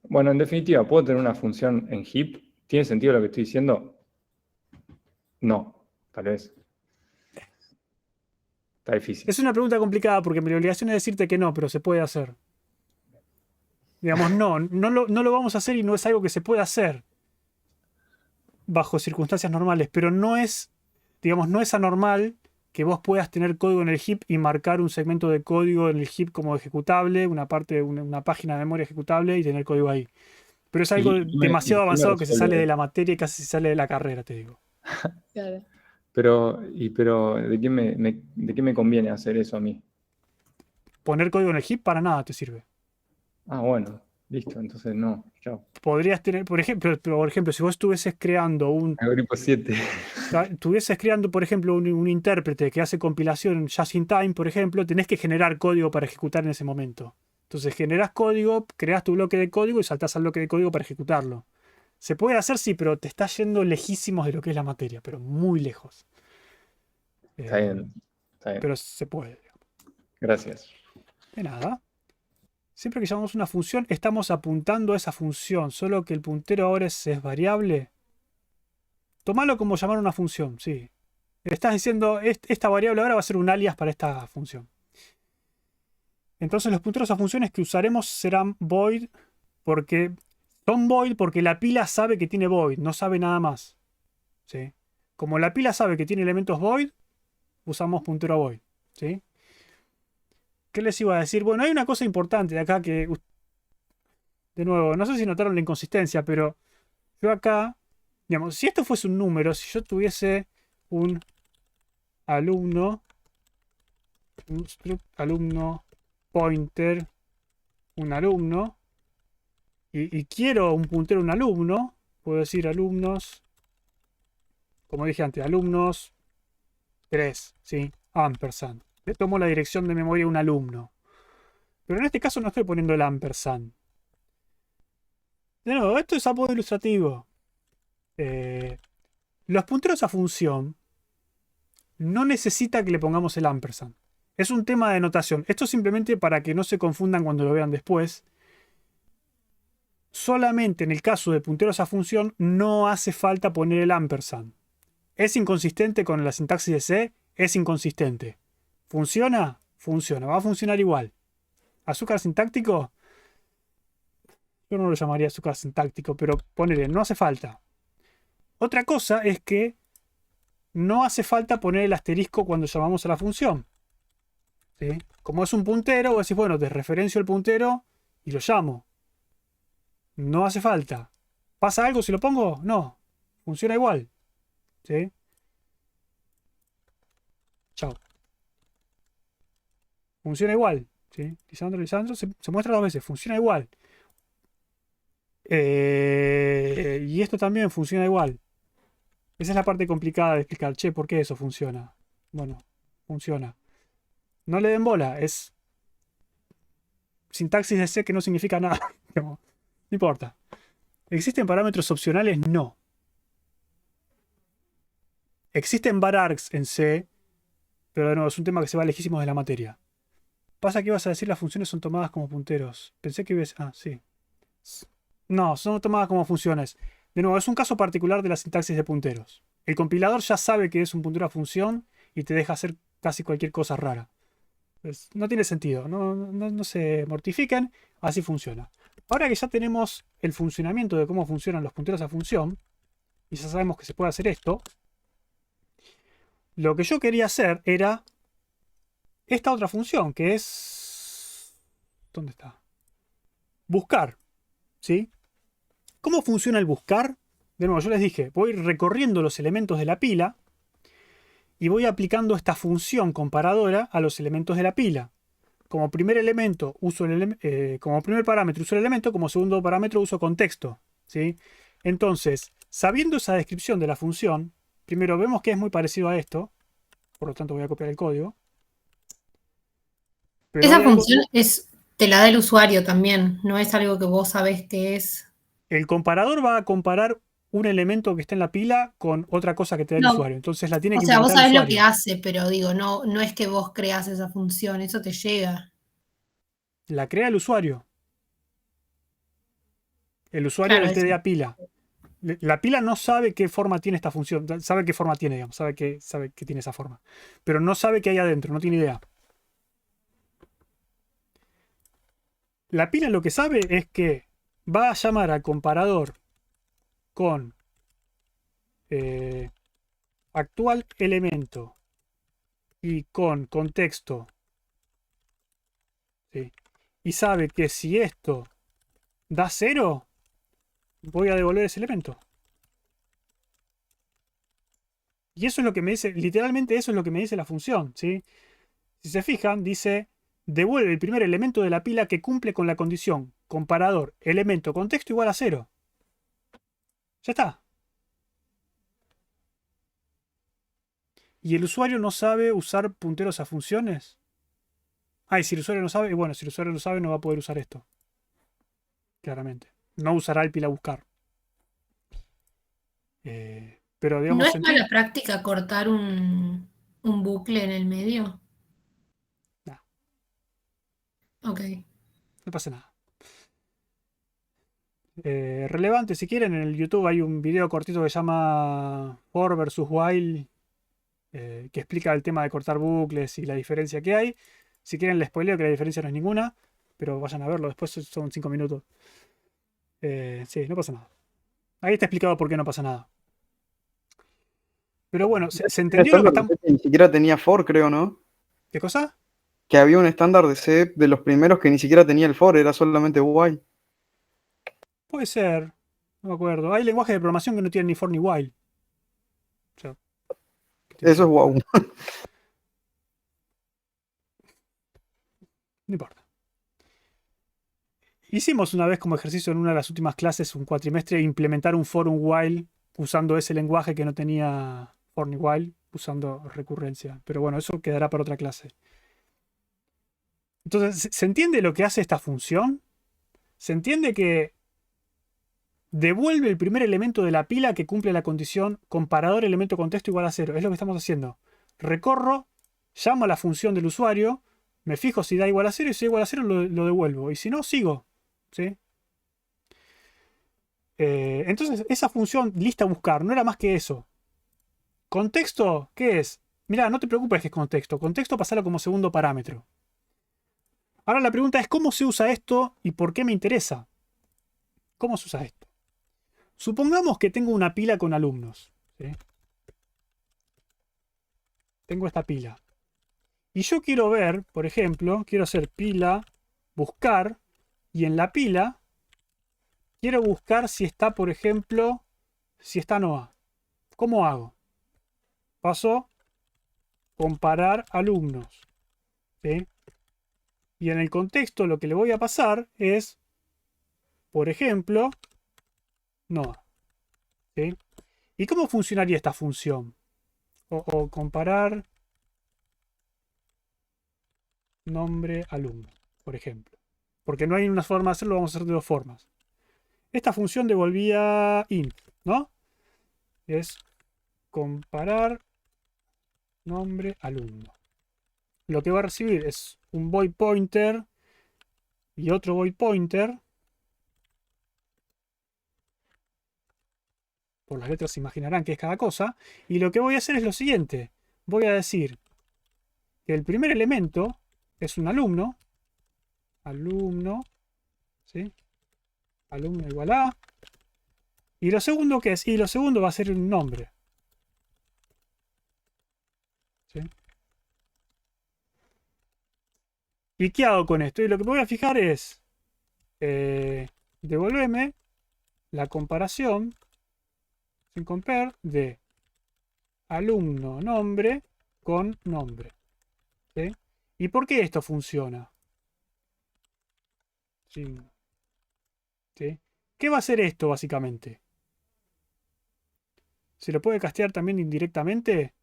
Speaker 2: Bueno, en definitiva, ¿puedo tener una función en heap? ¿Tiene sentido lo que estoy diciendo? No, tal vez. Está difícil.
Speaker 1: Es una pregunta complicada porque mi obligación es decirte que no, pero se puede hacer. Digamos, no lo vamos a hacer y no es algo que se pueda hacer bajo circunstancias normales, pero no es, digamos, no es anormal que vos puedas tener código en el heap y marcar un segmento de código en el heap como ejecutable, una parte, una página de memoria ejecutable y tener código ahí. Pero es algo
Speaker 2: ¿Y
Speaker 1: demasiado
Speaker 2: qué me
Speaker 1: avanzado que se
Speaker 2: resuelve
Speaker 1: sale de
Speaker 2: eso?
Speaker 1: la materia y casi se sale de la carrera, te digo.
Speaker 6: Claro.
Speaker 2: Pero ¿de qué me conviene hacer eso a mí?
Speaker 1: Poner código en el heap para nada te sirve.
Speaker 2: Ah, bueno, listo, entonces no, chao.
Speaker 1: Podrías tener, por ejemplo, si vos estuvieses creando
Speaker 2: Algoritmo 7.
Speaker 1: estuvieses creando, por ejemplo, un intérprete que hace compilación just in time, por ejemplo, tenés que generar código para ejecutar en ese momento. Entonces generás código, creas tu bloque de código y saltás al bloque de código para ejecutarlo. Se puede hacer, sí, pero te está yendo lejísimos de lo que es la materia, pero muy lejos.
Speaker 2: Está bien, está bien.
Speaker 1: Pero se puede.
Speaker 2: Gracias.
Speaker 1: De nada. Siempre que llamamos una función, estamos apuntando a esa función, solo que el puntero ahora es variable. Tomalo como llamar una función, sí. Estás diciendo, esta variable ahora va a ser un alias para esta función. Entonces los punteros a funciones que usaremos serán void, porque son void porque la pila sabe que tiene void, no sabe nada más. ¿Sí? Como la pila sabe que tiene elementos void, usamos puntero a void. ¿Sí? ¿Qué les iba a decir? Bueno, hay una cosa importante de acá que, de nuevo, no sé si notaron la inconsistencia, pero yo acá, digamos, si esto fuese un número, si yo tuviese un alumno, un struct alumno pointer, un alumno, y quiero un puntero a un alumno, puedo decir alumnos, como dije antes, alumnos 3, ¿sí? Ampersand. Le tomo la dirección de memoria a un alumno. Pero en este caso no estoy poniendo el ampersand. De nuevo, esto es a modo ilustrativo. Los punteros a función no necesita que le pongamos el ampersand. Es un tema de notación. Esto es simplemente para que no se confundan cuando lo vean después. Solamente en el caso de punteros a función no hace falta poner el ampersand. ¿Es inconsistente con la sintaxis de C? Es inconsistente. ¿Funciona? Funciona. Va a funcionar igual. ¿Azúcar sintáctico? Yo no lo llamaría azúcar sintáctico, pero ponele, no hace falta. Otra cosa es que no hace falta poner el asterisco cuando llamamos a la función. ¿Sí? Como es un puntero, vos decís, bueno, desreferencio el puntero y lo llamo. No hace falta. ¿Pasa algo si lo pongo? No. Funciona igual. ¿Sí? Chao. Funciona igual. ¿Sí? Lisandro, se muestra 2 veces. Funciona igual. Y esto también funciona igual. Esa es la parte complicada de explicar. Che, ¿por qué eso funciona? Bueno, funciona. No le den bola. Es sintaxis de C que no significa nada. No importa. ¿Existen parámetros opcionales? No. Existen varargs en C, pero de nuevo es un tema que se va lejísimos de la materia. Pasa que ibas a decir las funciones son tomadas como punteros. Pensé que ibas... Ah, sí. No, son tomadas como funciones. De nuevo, es un caso particular de la sintaxis de punteros. El compilador ya sabe que es un puntero a función y te deja hacer casi cualquier cosa rara. Pues, no tiene sentido. No se mortifiquen. Así funciona. Ahora que ya tenemos el funcionamiento de cómo funcionan los punteros a función, y ya sabemos que se puede hacer esto, lo que yo quería hacer era esta otra función, que es... ¿Dónde está? Buscar. ¿Sí? ¿Cómo funciona el buscar? De nuevo, yo les dije, voy recorriendo los elementos de la pila y voy aplicando esta función comparadora a los elementos de la pila. Como primer elemento uso como primer parámetro uso el elemento, como segundo parámetro uso contexto. ¿Sí? Entonces, sabiendo esa descripción de la función, primero vemos que es muy parecido a esto, por lo tanto voy a copiar el código. Pero
Speaker 5: Esa
Speaker 1: hay algo-
Speaker 5: función te la da el usuario también, no es algo que vos sabés que es.
Speaker 1: el comparador va a comparar un elemento que está en la pila con otra cosa que te da el
Speaker 5: No,
Speaker 1: usuario. Entonces la tiene
Speaker 5: o
Speaker 1: que
Speaker 5: sea, vos
Speaker 1: implementar el
Speaker 5: sabés lo que
Speaker 1: usuario.
Speaker 5: hace, pero digo, no es que vos creas esa función, eso te llega.
Speaker 1: La crea el usuario. El usuario
Speaker 5: Claro,
Speaker 1: del
Speaker 5: eso.
Speaker 1: TDA pila. La pila no sabe qué forma tiene esta función. Sabe qué forma tiene, digamos. Sabe que tiene esa forma. Pero no sabe qué hay adentro. No tiene idea. La pila lo que sabe es que va a llamar al comparador con actual elemento y con contexto. ¿Sí? Y sabe que si esto da 0, voy a devolver ese elemento. Y eso es lo que me dice, literalmente eso es lo que me dice la función, ¿sí? Si se fijan, dice, devuelve el primer elemento de la pila que cumple con la condición comparador elemento contexto igual a 0. Ya está. ¿Y el usuario no sabe usar punteros a funciones? Ah, y si el usuario no sabe, bueno, si el usuario no sabe no va a poder usar esto. Claramente. No usará el pila buscar. Pero
Speaker 5: ¿No
Speaker 1: digamos,
Speaker 5: es mala práctica cortar un bucle en el medio?
Speaker 1: nah,
Speaker 5: Ok.
Speaker 1: no pasa nada. Relevante, si quieren, en el YouTube hay un video cortito que se llama For versus While que explica el tema de cortar bucles y la diferencia que hay. Si quieren les spoileo que la diferencia no es ninguna, pero vayan a verlo, después son 5 minutos. Sí, no pasa nada. Ahí está explicado por qué no pasa nada. Pero bueno, se entendió lo que estamos...
Speaker 4: Ni siquiera tenía for, creo, ¿no?
Speaker 1: ¿Qué cosa?
Speaker 4: Que había un estándar de C de los primeros que ni siquiera tenía el for, era solamente while.
Speaker 1: Puede ser. No me acuerdo. Hay lenguajes de programación que no tienen ni for ni while. O sea,
Speaker 4: Eso es wow.
Speaker 1: no importa. Hicimos una vez como ejercicio en una de las últimas clases, un cuatrimestre, implementar un for, un while, usando ese lenguaje que no tenía for ni while, usando recurrencia. Pero bueno, eso quedará para otra clase. Entonces, ¿se entiende lo que hace esta función? Se entiende que devuelve el primer elemento de la pila que cumple la condición comparador elemento contexto igual a 0. Es lo que estamos haciendo. Recorro, llamo a la función del usuario, me fijo si da igual a 0 y si da igual a 0 lo devuelvo. Y si no, sigo. ¿Sí? Entonces, esa función lista buscar no era más que eso. ¿Contexto? ¿Qué es? Mirá, no te preocupes que es contexto. Contexto pasalo como segundo parámetro. Ahora la pregunta es ¿cómo se usa esto y por qué me interesa? ¿Cómo se usa esto? Supongamos que tengo una pila con alumnos. ¿Sí? Tengo esta pila. Y yo quiero ver, por ejemplo, quiero hacer pila, buscar, y en la pila quiero buscar si está, por ejemplo, si está Noah. ¿Cómo hago? Paso comparar alumnos. ¿Sí? Y en el contexto lo que le voy a pasar es, por ejemplo, Noah. ¿Sí? ¿Y cómo funcionaría esta función? O comparar nombre alumno, por ejemplo. Porque no hay una forma de hacerlo, vamos a hacer de dos formas. Esta función devolvía int, ¿no? Es comparar nombre alumno. Lo que va a recibir es un void pointer y otro void pointer. Por las letras se imaginarán qué es cada cosa. Y lo que voy a hacer es lo siguiente. Voy a decir que el primer elemento es un alumno. Alumno. ¿Sí? Alumno igual a. ¿Y lo segundo qué es? Y lo segundo va a ser un nombre. ¿Sí? ¿Y qué hago con esto? Y lo que me voy a fijar es devolverme la comparación sin compare de alumno nombre con nombre. ¿Sí? ¿Y por qué esto funciona? ¿Sí? ¿Sí? ¿Qué va a hacer esto básicamente? ¿Se lo puede castear también indirectamente?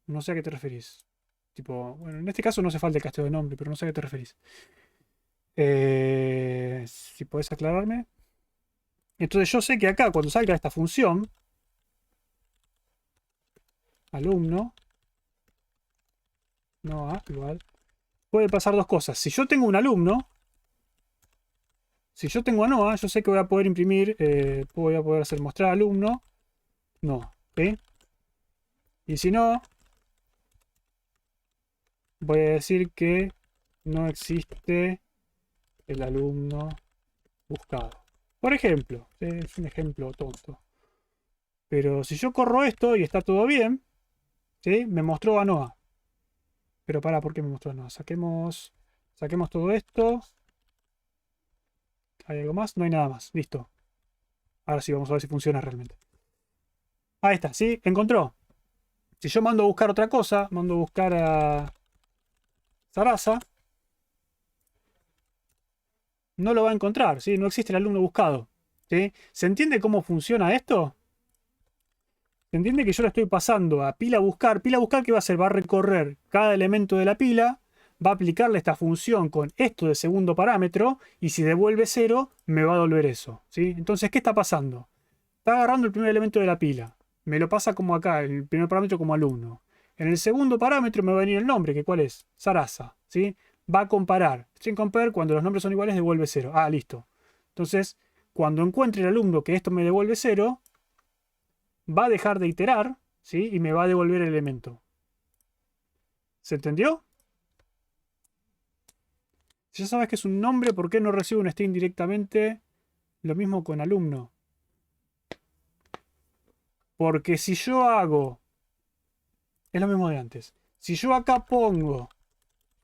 Speaker 1: No sé a qué te referís. Tipo, bueno, en este caso no hace falta el casteo de nombre, pero no sé a qué te referís. Si podés aclararme. Entonces yo sé que acá cuando salga esta función, alumno, no a igual, puede pasar dos cosas. Si yo tengo un alumno, si yo tengo a Noah, yo sé que voy a poder imprimir, voy a poder hacer mostrar alumno, no, ¿sí? Y si no, voy a decir que no existe el alumno buscado. Por ejemplo, es un ejemplo tonto. Pero si yo corro esto y está todo bien, ¿sí? Me mostró a Noah. Pero pará, ¿por qué me mostró a Noah? Saquemos todo esto. ¿Hay algo más? No hay nada más. Listo. Ahora sí, vamos a ver si funciona realmente. Ahí está, ¿sí? Encontró. Si yo mando a buscar otra cosa, mando a buscar a Sarasa, no lo va a encontrar, ¿sí? No existe el alumno buscado. ¿Sí? ¿Se entiende cómo funciona esto? ¿Se entiende que yo le estoy pasando a pila buscar? Pila buscar, ¿qué va a hacer? Va a recorrer cada elemento de la pila, va a aplicarle esta función con esto de segundo parámetro, y si devuelve 0, me va a devolver eso. ¿Sí? Entonces, ¿qué está pasando? Está agarrando el primer elemento de la pila. Me lo pasa como acá, el primer parámetro como alumno. En el segundo parámetro me va a venir el nombre, que ¿cuál es? Sarasa. ¿Sí? Va a comparar. String compare, cuando los nombres son iguales, devuelve 0. Ah, listo. Entonces, cuando encuentre el alumno que esto me devuelve 0, va a dejar de iterar, ¿sí? Y me va a devolver el elemento. ¿Se entendió? Si ya sabes que es un nombre, ¿por qué no recibo un string directamente? Lo mismo con alumno. Porque si yo hago... Es lo mismo de antes. Si yo acá pongo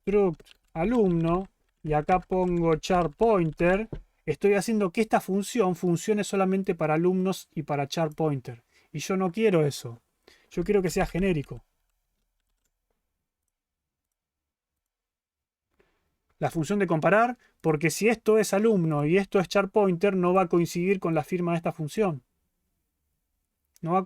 Speaker 1: struct alumno y acá pongo char pointer, estoy haciendo que esta función funcione solamente para alumnos y para char pointer. Y yo no quiero eso. Yo quiero que sea genérico. La función de comparar, porque si esto es alumno y esto es char pointer, no va a coincidir con la firma de esta función. No va a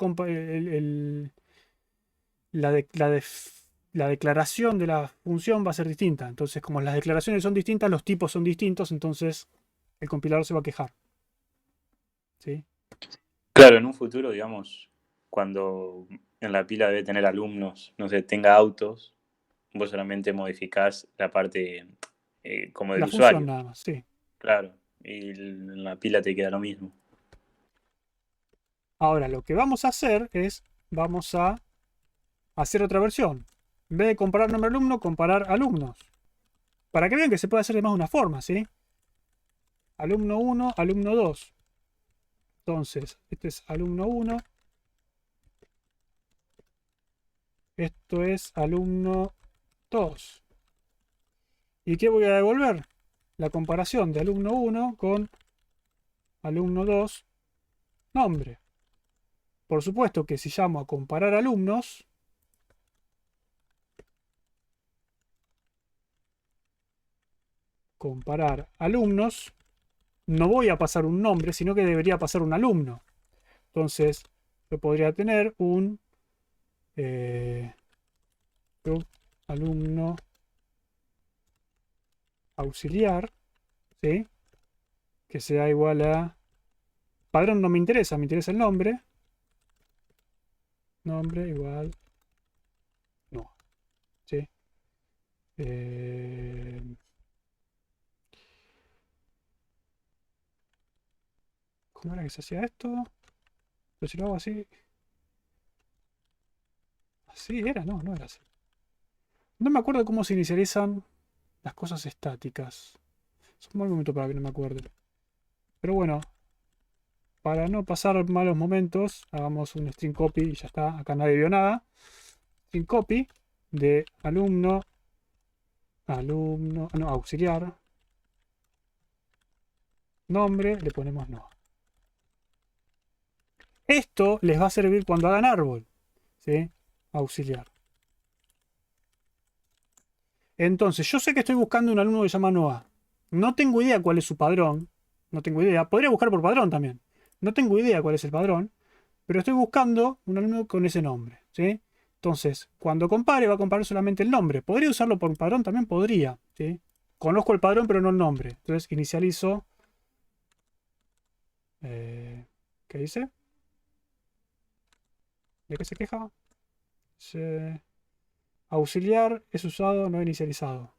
Speaker 1: la declaración de la función va a ser distinta. Entonces, como las declaraciones son distintas, los tipos son distintos, entonces el compilador se va a quejar. ¿Sí?
Speaker 8: Claro, en un futuro, digamos, cuando en la pila debe tener alumnos, no sé, tenga autos, vos solamente modificás la parte como del
Speaker 1: La
Speaker 8: usuario.
Speaker 1: función nada más, sí.
Speaker 8: Claro, y en la pila te queda lo mismo.
Speaker 1: Ahora, lo que vamos a hacer es, vamos a hacer otra versión. En vez de comparar nombre alumno, comparar alumnos. Para que vean que se puede hacer de más de una forma, ¿sí? Alumno 1, alumno 2. Entonces, este es alumno 1. Esto es alumno 2. ¿Y qué voy a devolver? La comparación de alumno 1 con alumno 2, nombre. Por supuesto que si llamo a comparar alumnos, no voy a pasar un nombre, sino que debería pasar un alumno. Entonces, yo podría tener un alumno auxiliar, ¿sí? Que sea igual a... Padrón no me interesa el nombre. Nombre igual... No. ¿Sí? ¿Cómo era que se hacía esto? Pero si lo hago así... Así era, no era así. No me acuerdo cómo se inicializan las cosas estáticas. Es un mal momento para que no me acuerde. Pero bueno, para no pasar malos momentos, hagamos un string copy y ya está. Acá nadie vio nada. String copy de alumno, no, auxiliar. Nombre, le ponemos no. Esto les va a servir cuando hagan árbol. ¿Sí? Auxiliar. Entonces, yo sé que estoy buscando un alumno que se llama Noah. No tengo idea cuál es su padrón. No tengo idea. Podría buscar por padrón también. No tengo idea cuál es el padrón. Pero estoy buscando un alumno con ese nombre. ¿Sí? Entonces, cuando compare, va a comparar solamente el nombre. ¿Podría usarlo por padrón? También podría. ¿Sí? Conozco el padrón, pero no el nombre. Entonces, inicializo. ¿Qué dice? ¿De qué se queja? Auxiliar es usado, no inicializado.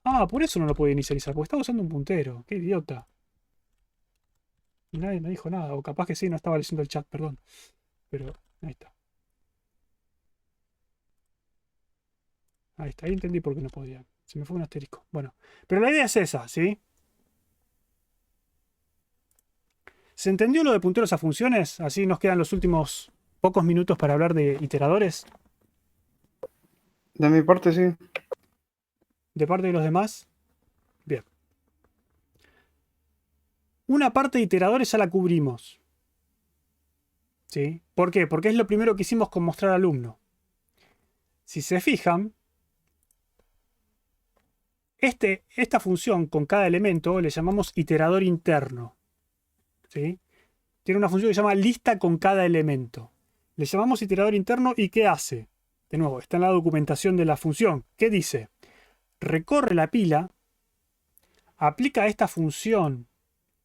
Speaker 1: Ah, por eso no lo puede inicializar, porque estaba usando un puntero. Qué idiota. Y nadie me dijo nada. O capaz que sí, no estaba leyendo el chat, perdón. Pero ahí está. Ahí está, ahí entendí por qué no podía. Se me fue un asterisco. Bueno, pero la idea es esa, ¿sí? ¿Se entendió lo de punteros a funciones? Así nos quedan los últimos pocos minutos para hablar de iteradores.
Speaker 4: De mi parte, sí.
Speaker 1: ¿De parte de los demás? Bien. Una parte de iteradores ya la cubrimos. ¿Sí? ¿Por qué? Porque es lo primero que hicimos con mostrar alumno. Si se fijan, esta función con cada elemento le llamamos iterador interno. ¿Sí? Tiene una función que se llama lista con cada elemento. Le llamamos iterador interno y ¿qué hace? De nuevo, está en la documentación de la función. ¿Qué dice? Recorre la pila, aplica esta función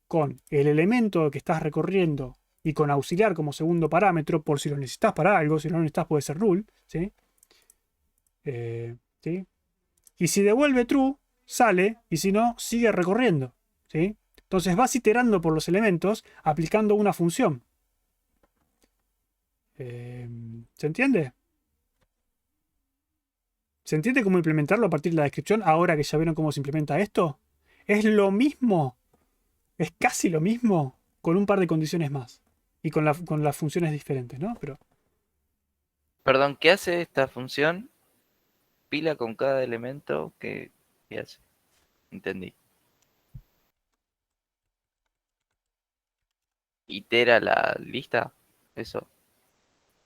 Speaker 1: con el elemento que estás recorriendo y con auxiliar como segundo parámetro por si lo necesitas para algo, si no lo necesitas puede ser null, ¿sí? ¿Sí? Y si devuelve true, sale, y si no, sigue recorriendo, ¿sí? Entonces vas iterando por los elementos aplicando una función. ¿Se entiende? ¿Se entiende cómo implementarlo a partir de la descripción ahora que ya vieron cómo se implementa esto? Es lo mismo, es casi lo mismo con un par de condiciones más y con las funciones diferentes, ¿no? Pero
Speaker 7: Perdón, ¿qué hace esta función? Pila con cada elemento que hace. Entendí. Itera la lista. Eso.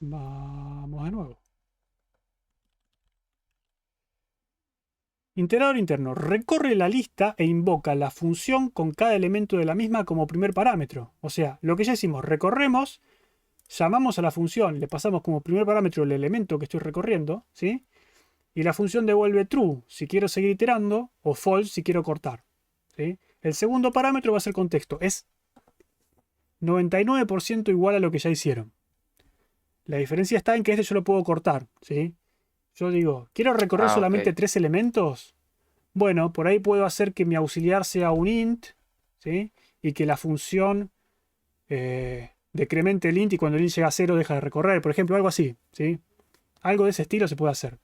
Speaker 1: vamos de nuevo. Iterador interno. Recorre la lista e invoca la función con cada elemento de la misma como primer parámetro. O sea, lo que ya hicimos, recorremos, llamamos a la función, le pasamos como primer parámetro el elemento que estoy recorriendo, ¿sí? Y la función devuelve true si quiero seguir iterando o false si quiero cortar, ¿sí? El segundo parámetro va a ser contexto. Es 99% igual a lo que ya hicieron. La diferencia está en que este yo lo puedo cortar, ¿sí? Yo digo, ¿quiero recorrer solamente
Speaker 7: ok.
Speaker 1: 3 elementos? Bueno, por ahí puedo hacer que mi auxiliar sea un int, ¿sí? Y que la función decremente el int y cuando el int llega a 0 deja de recorrer. Por ejemplo, algo así, ¿sí? Algo de ese estilo se puede hacer.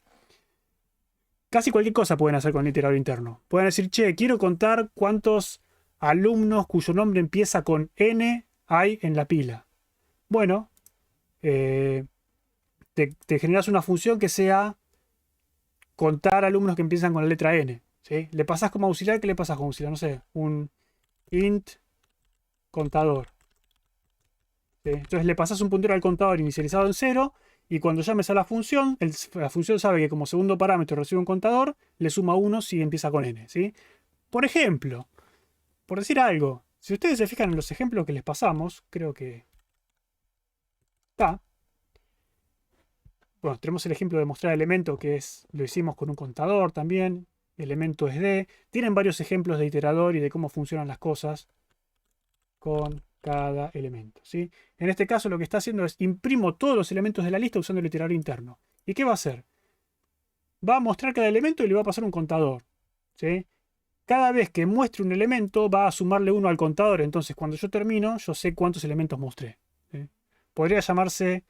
Speaker 1: Casi cualquier cosa pueden hacer con el iterador interno. Pueden decir, che, quiero contar cuántos alumnos cuyo nombre empieza con N hay en la pila. Bueno, te generas una función que sea contar alumnos que empiezan con la letra N, ¿sí? Le pasas como auxiliar, ¿qué le pasas como auxiliar? No sé, un int contador, ¿sí? Entonces le pasas un puntero al contador inicializado en 0 y cuando llames a la función, la función sabe que como segundo parámetro recibe un contador, le suma 1 si empieza con N, ¿sí? Por ejemplo, por decir algo, si ustedes se fijan en los ejemplos que les pasamos, creo que está. Bueno, tenemos el ejemplo de mostrar elemento que lo hicimos con un contador también. Elemento es D. Tienen varios ejemplos de iterador y de cómo funcionan las cosas con cada elemento, ¿sí? En este caso lo que está haciendo es imprimo todos los elementos de la lista usando el iterador interno. ¿Y qué va a hacer? Va a mostrar cada elemento y le va a pasar un contador, ¿sí? Cada vez que muestre un elemento va a sumarle 1 al contador. Entonces cuando yo termino yo sé cuántos elementos mostré, ¿sí? Podría llamarse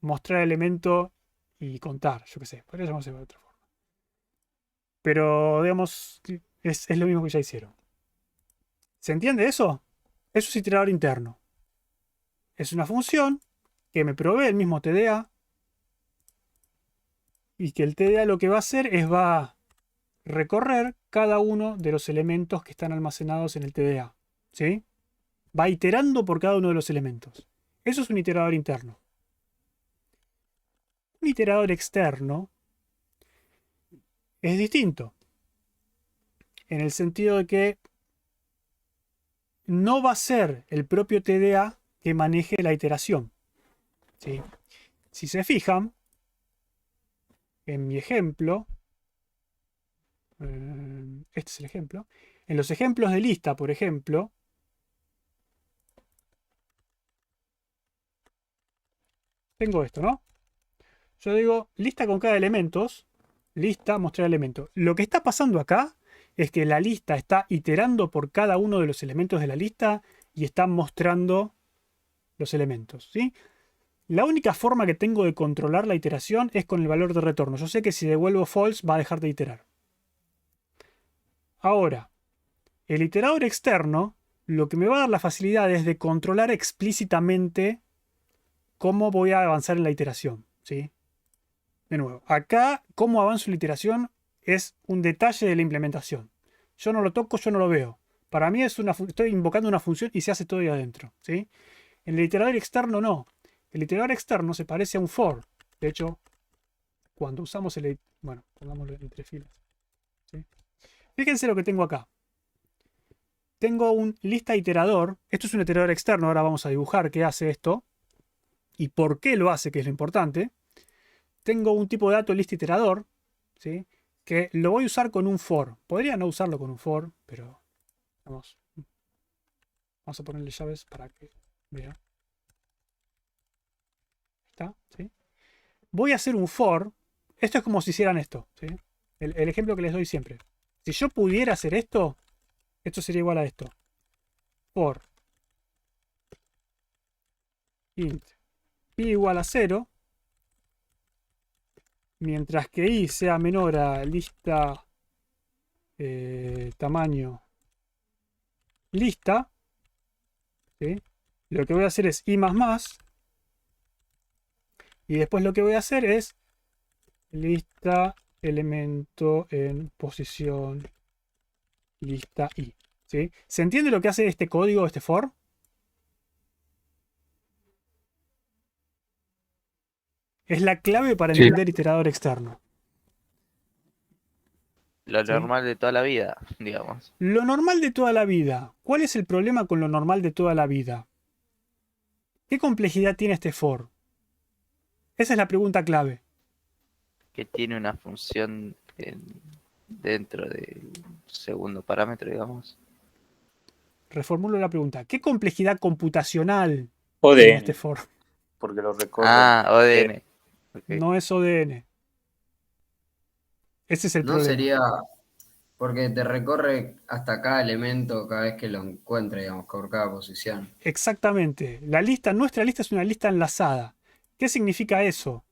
Speaker 1: mostrar elemento y contar, yo qué sé, podría llamarse de otra forma. Pero, digamos, es lo mismo que ya hicieron. ¿Se entiende eso? Eso es iterador interno. Es una función que me provee el mismo TDA y que el TDA lo que va a hacer es va a recorrer cada uno de los elementos que están almacenados en el TDA, ¿sí? Va iterando por cada uno de los elementos. Eso es un iterador interno. Un iterador externo es distinto, en el sentido de que no va a ser el propio TDA que maneje la iteración, ¿sí? Si se fijan, en mi ejemplo, este es el ejemplo, en los ejemplos de lista, por ejemplo, tengo esto, ¿no? Yo digo lista con cada elemento, lista, mostrar elemento. Lo que está pasando acá es que la lista está iterando por cada uno de los elementos de la lista y está mostrando los elementos, ¿sí? La única forma que tengo de controlar la iteración es con el valor de retorno. Yo sé que si devuelvo false va a dejar de iterar. Ahora, el iterador externo lo que me va a dar la facilidad es de controlar explícitamente cómo voy a avanzar en la iteración, ¿sí? De nuevo, acá cómo avanzo en la iteración es un detalle de la implementación. Yo no lo toco, yo no lo veo. Para mí estoy invocando una función y se hace todo ahí adentro, ¿sí? En el iterador externo no. El iterador externo se parece a un for. De hecho, cuando usamos bueno, pongámoslo entre filas, ¿sí? Fíjense lo que tengo acá. Tengo un lista iterador. Esto es un iterador externo. Ahora vamos a dibujar qué hace esto y por qué lo hace, que es lo importante. Tengo un tipo de dato lista iterador, ¿sí? Que lo voy a usar con un for. Podría no usarlo con un for, pero vamos a ponerle llaves para que vean. ¿Está? ¿Sí? Voy a hacer un for. Esto es como si hicieran esto, ¿sí? El ejemplo que les doy siempre. Si yo pudiera hacer esto, esto sería igual a esto. for int pi igual a 0, mientras que i sea menor a lista tamaño lista, ¿sí? Lo que voy a hacer es i más, y después lo que voy a hacer es lista elemento en posición lista i, ¿sí? ¿Se entiende lo que hace este código, este for? Es la clave para
Speaker 3: Sí.
Speaker 1: entender iterador externo.
Speaker 7: Lo
Speaker 1: Sí.
Speaker 7: normal de toda la vida, digamos.
Speaker 1: Lo normal de toda la vida. ¿Cuál es el problema con lo normal de toda la vida? ¿Qué complejidad tiene este for? Esa es la pregunta clave.
Speaker 7: Que tiene una función dentro del segundo parámetro, digamos.
Speaker 1: Reformulo la pregunta. ¿Qué complejidad computacional tiene
Speaker 8: ODN,
Speaker 1: este for?
Speaker 8: porque lo recorre.
Speaker 7: Ah, ODN. Ok.
Speaker 1: No es ODN. Ese es el
Speaker 9: No
Speaker 1: problema.
Speaker 9: sería porque te recorre hasta cada elemento cada vez que lo encuentre, digamos, por cada posición.
Speaker 1: Exactamente. Nuestra lista es una lista enlazada. ¿Qué significa eso?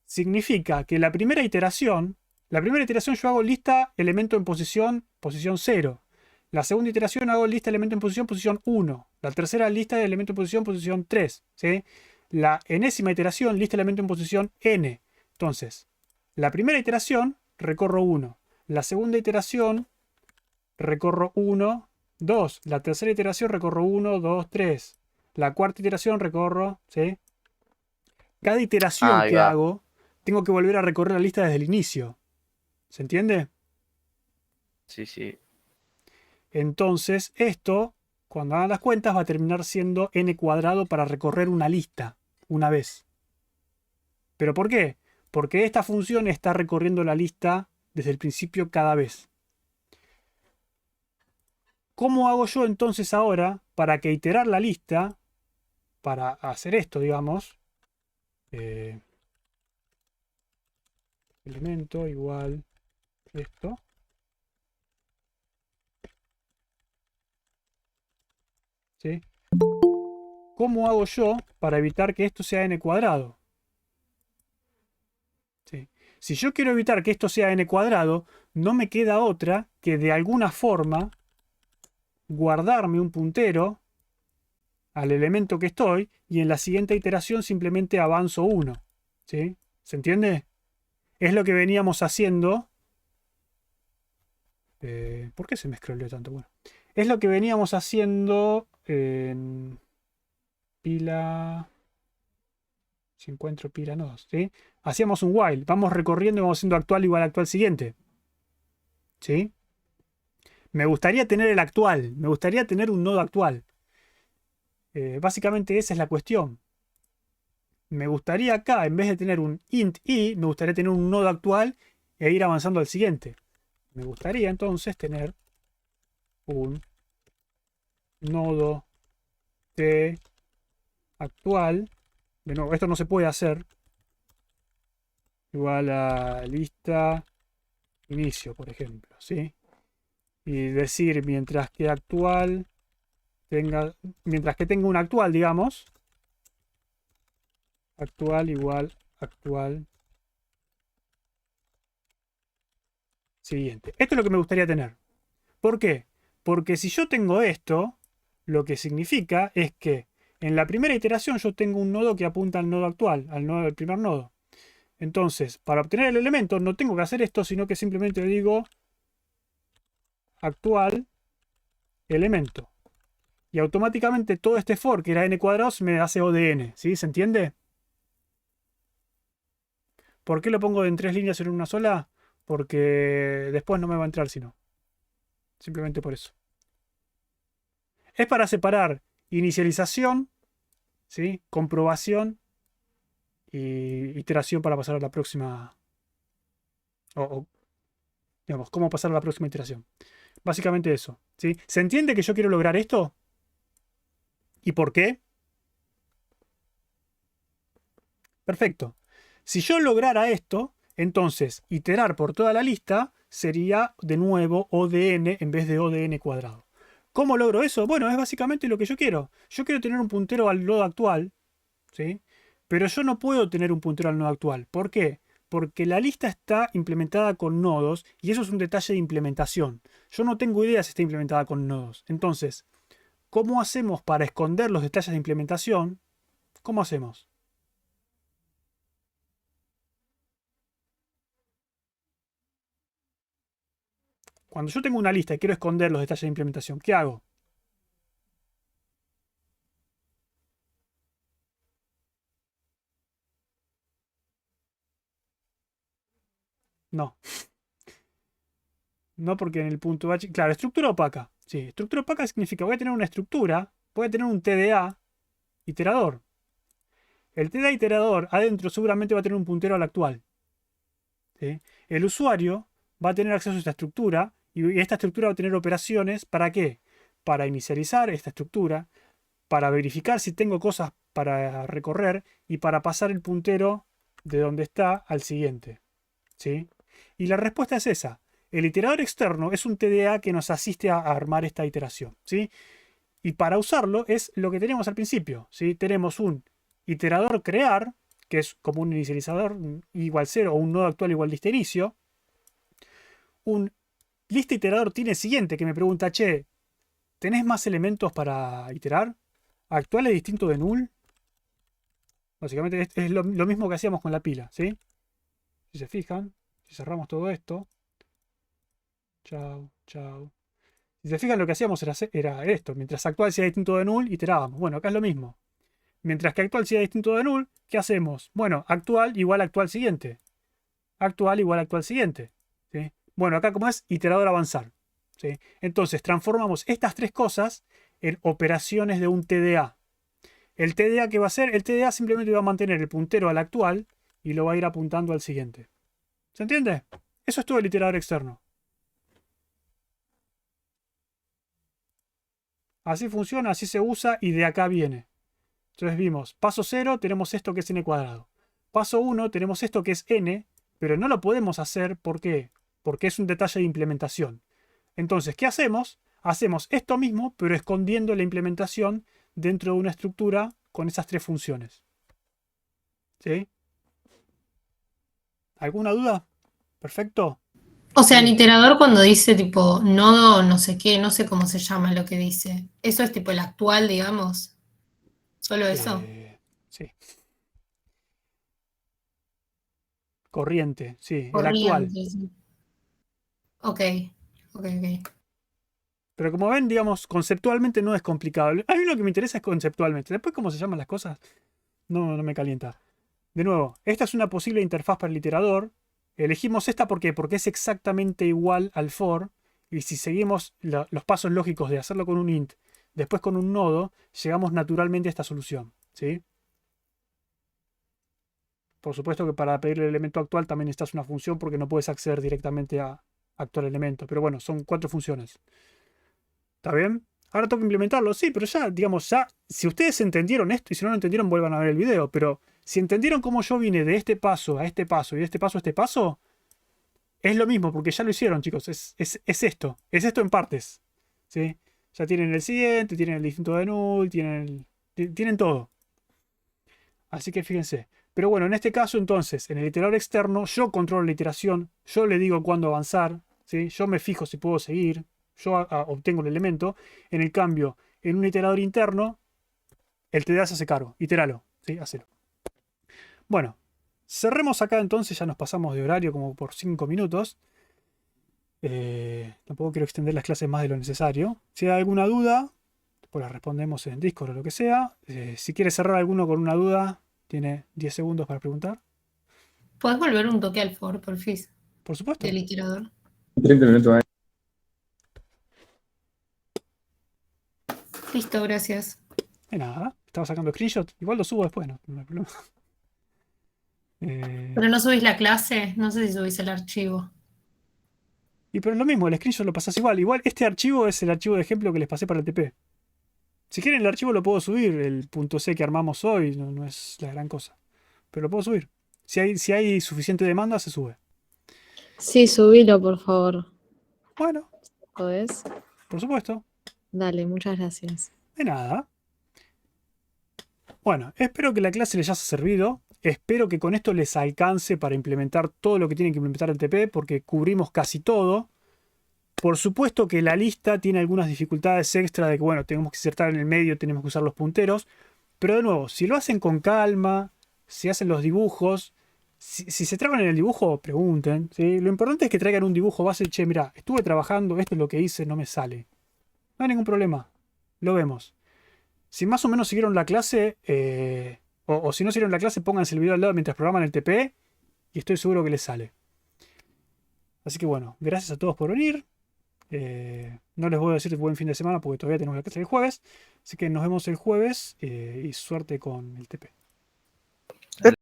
Speaker 1: Significa que la primera iteración yo hago lista elemento en posición 0. La segunda iteración hago lista elemento en posición 1. La tercera lista de elemento en posición 3. ¿Sí? La enésima iteración lista elemento en posición n. Entonces, la primera iteración recorro 1. La segunda iteración recorro 1, 2. La tercera iteración recorro 1, 2, 3. La cuarta iteración recorro, ¿sí? Cada iteración
Speaker 7: Ahí
Speaker 1: que
Speaker 7: va.
Speaker 1: hago, tengo que volver a recorrer la lista desde el inicio. ¿Se entiende?
Speaker 7: Sí, sí.
Speaker 1: Entonces, esto, cuando hagan las cuentas, va a terminar siendo n cuadrado para recorrer una lista una vez. ¿Pero por qué? Porque esta función está recorriendo la lista desde el principio cada vez. ¿Cómo hago yo entonces ahora para que iterar la lista, para hacer esto, digamos? Elemento igual esto. ¿Sí? ¿Cómo hago yo para evitar que esto sea n cuadrado? ¿Sí? Si yo quiero evitar que esto sea n cuadrado, no me queda otra que de alguna forma guardarme un puntero al elemento que estoy y en la siguiente iteración simplemente avanzo 1. ¿Sí? ¿Se entiende? Es lo que veníamos haciendo. ¿Por qué se me scrolleó tanto? Bueno, es lo que veníamos haciendo en pila. Si encuentro pila nodos, ¿sí? Hacíamos un while, vamos recorriendo y vamos haciendo actual igual actual siguiente. ¿Sí? Me gustaría tener el actual, me gustaría tener un nodo actual. Básicamente esa es la cuestión. Me gustaría acá, en vez de tener un int i, me gustaría tener un nodo actual e ir avanzando al siguiente. Me gustaría entonces tener un nodo t actual. De nuevo, esto no se puede hacer. Igual a lista inicio, por ejemplo, ¿sí? Y decir mientras que tenga un actual, digamos, actual igual actual siguiente. Esto es lo que me gustaría tener. ¿Por qué? Porque si yo tengo esto, lo que significa es que en la primera iteración yo tengo un nodo que apunta al nodo actual, al nodo del primer nodo. Entonces, para obtener el elemento no tengo que hacer esto, sino que simplemente le digo actual elemento. Y automáticamente todo este for, que era n cuadrados, me hace ODN. ¿Sí? ¿Se entiende? ¿Por qué lo pongo en 3 líneas en una sola? Porque después no me va a entrar sino. Simplemente por eso. Es para separar inicialización, ¿sí? Comprobación y iteración para pasar a la próxima. Digamos, cómo pasar a la próxima iteración. Básicamente eso. ¿Sí? ¿Se entiende que yo quiero lograr esto? ¿Y por qué? Perfecto. Si yo lograra esto, entonces iterar por toda la lista sería de nuevo ODN en vez de ODN cuadrado. ¿Cómo logro eso? Bueno, es básicamente lo que yo quiero. Yo quiero tener un puntero al nodo actual, ¿sí? Pero yo no puedo tener un puntero al nodo actual. ¿Por qué? Porque la lista está implementada con nodos y eso es un detalle de implementación. Yo no tengo idea si está implementada con nodos. Entonces, ¿cómo hacemos para esconder los detalles de implementación? ¿Cómo hacemos? Cuando yo tengo una lista y quiero esconder los detalles de implementación, ¿qué hago? No. No, porque en el punto H. Claro, estructura opaca. Sí, estructura opaca significa voy a tener una estructura, voy a tener un TDA iterador. El TDA iterador adentro seguramente va a tener un puntero al actual. ¿Sí? El usuario va a tener acceso a esta estructura y esta estructura va a tener operaciones. ¿Para qué? Para inicializar esta estructura, para verificar si tengo cosas para recorrer y para pasar el puntero de donde está al siguiente. ¿Sí? Y la respuesta es esa. El iterador externo es un TDA que nos asiste a armar esta iteración. ¿Sí? Y para usarlo es lo que teníamos al principio. ¿Sí? Tenemos un iterador crear, que es como un inicializador igual 0 o un nodo actual igual lista inicio. Un lista iterador tiene siguiente que me pregunta, che, ¿tenés más elementos para iterar? ¿Actual es distinto de null? Básicamente es lo mismo que hacíamos con la pila, ¿sí? Si se fijan, si cerramos todo esto. Chao, chao. Si se fijan, lo que hacíamos era esto. Mientras actual sea distinto de null, iterábamos. Bueno, acá es lo mismo. Mientras que actual sea distinto de null, ¿qué hacemos? Bueno, actual igual actual siguiente. Actual igual actual siguiente. ¿Sí? Bueno, acá como es iterador avanzar. ¿Sí? Entonces, transformamos estas tres cosas en operaciones de un TDA. El TDA, ¿qué va a hacer? El TDA simplemente va a mantener el puntero al actual y lo va a ir apuntando al siguiente. ¿Se entiende? Eso es todo el iterador externo. Así funciona, así se usa y de acá viene. Entonces vimos, paso 0 tenemos esto que es n cuadrado. Paso 1 tenemos esto que es n, pero no lo podemos hacer, ¿por qué? Porque es un detalle de implementación. Entonces, ¿qué hacemos? Hacemos esto mismo, pero escondiendo la implementación dentro de una estructura con esas tres funciones. ¿Sí? ¿Alguna duda? Perfecto.
Speaker 5: O sea, el iterador cuando dice tipo nodo no sé qué, no sé cómo se llama lo que dice. Eso es tipo el actual, digamos. Solo eso.
Speaker 1: Sí. Corriente, sí, el actual.
Speaker 5: Corriente. Sí. Ok, ok, ok.
Speaker 1: Pero como ven, digamos, conceptualmente no es complicado. A mí lo que me interesa es conceptualmente. Después, cómo se llaman las cosas, no me calienta. De nuevo, esta es una posible interfaz para el iterador. Elegimos esta ¿por qué? Porque es exactamente igual al for. Y si seguimos los pasos lógicos de hacerlo con un int, después con un nodo, llegamos naturalmente a esta solución. ¿Sí? Por supuesto que para pedir el elemento actual también necesitas una función porque no puedes acceder directamente a actual elemento. Pero bueno, son 4 funciones. ¿Está bien? Ahora tengo que implementarlo. Sí, pero ya, digamos, ya, si ustedes entendieron esto y si no lo entendieron, vuelvan a ver el video. Pero si entendieron cómo yo vine de este paso a este paso y de este paso a este paso, es lo mismo porque ya lo hicieron, chicos. Es esto. Es esto en partes. ¿Sí? Ya tienen el siguiente, tienen el distinto de null, tienen todo. Así que fíjense. Pero bueno, en este caso entonces, en el iterador externo, yo controlo la iteración, yo le digo cuándo avanzar, ¿sí? Yo me fijo si puedo seguir, yo obtengo el elemento. En el cambio, en un iterador interno, el TDA se hace cargo. Iteralo, ¿sí? Hacelo. Bueno, cerremos acá entonces, ya nos pasamos de horario como por 5 minutos. Tampoco quiero extender las clases más de lo necesario. Si hay alguna duda, pues la respondemos en Discord o lo que sea. Si quiere cerrar alguno con una duda, tiene 10 segundos para preguntar.
Speaker 5: ¿Puedes volver un toque al for, porfis?
Speaker 1: Por supuesto.
Speaker 5: Del iterador.
Speaker 2: 30 minutos ahí.
Speaker 5: Listo, gracias.
Speaker 1: De nada. Estaba sacando screenshot. Igual lo subo después, no hay problema.
Speaker 5: Pero no subís la clase, no sé si subís el archivo.
Speaker 1: Pero es lo mismo, el screenshot lo pasas igual. Igual este archivo es el archivo de ejemplo que les pasé para el TP. Si quieren el archivo lo puedo subir, el .c que armamos hoy, no es la gran cosa. Pero lo puedo subir. Si hay suficiente demanda, se sube.
Speaker 6: Sí, subilo, por favor.
Speaker 1: Bueno,
Speaker 6: ¿Podés?
Speaker 1: por supuesto.
Speaker 6: Dale, muchas gracias.
Speaker 1: De nada. Bueno, espero que la clase les haya servido. Espero que con esto les alcance para implementar todo lo que tienen que implementar el TP, porque cubrimos casi todo. Por supuesto que la lista tiene algunas dificultades extra de que, bueno, tenemos que insertar en el medio, tenemos que usar los punteros. Pero de nuevo, si lo hacen con calma, si hacen los dibujos, si se traban en el dibujo, pregunten, ¿sí? Lo importante es que traigan un dibujo base. Che, mira, estuve trabajando, esto es lo que hice, no me sale. No hay ningún problema. Lo vemos. Si más o menos siguieron la clase, o si no siguieron la clase, pónganse el video al lado mientras programan el TP y estoy seguro que les sale. Así que bueno, gracias a todos por venir. No les voy a decir buen fin de semana porque todavía tenemos la clase el jueves. Así que nos vemos el jueves y suerte con el TP.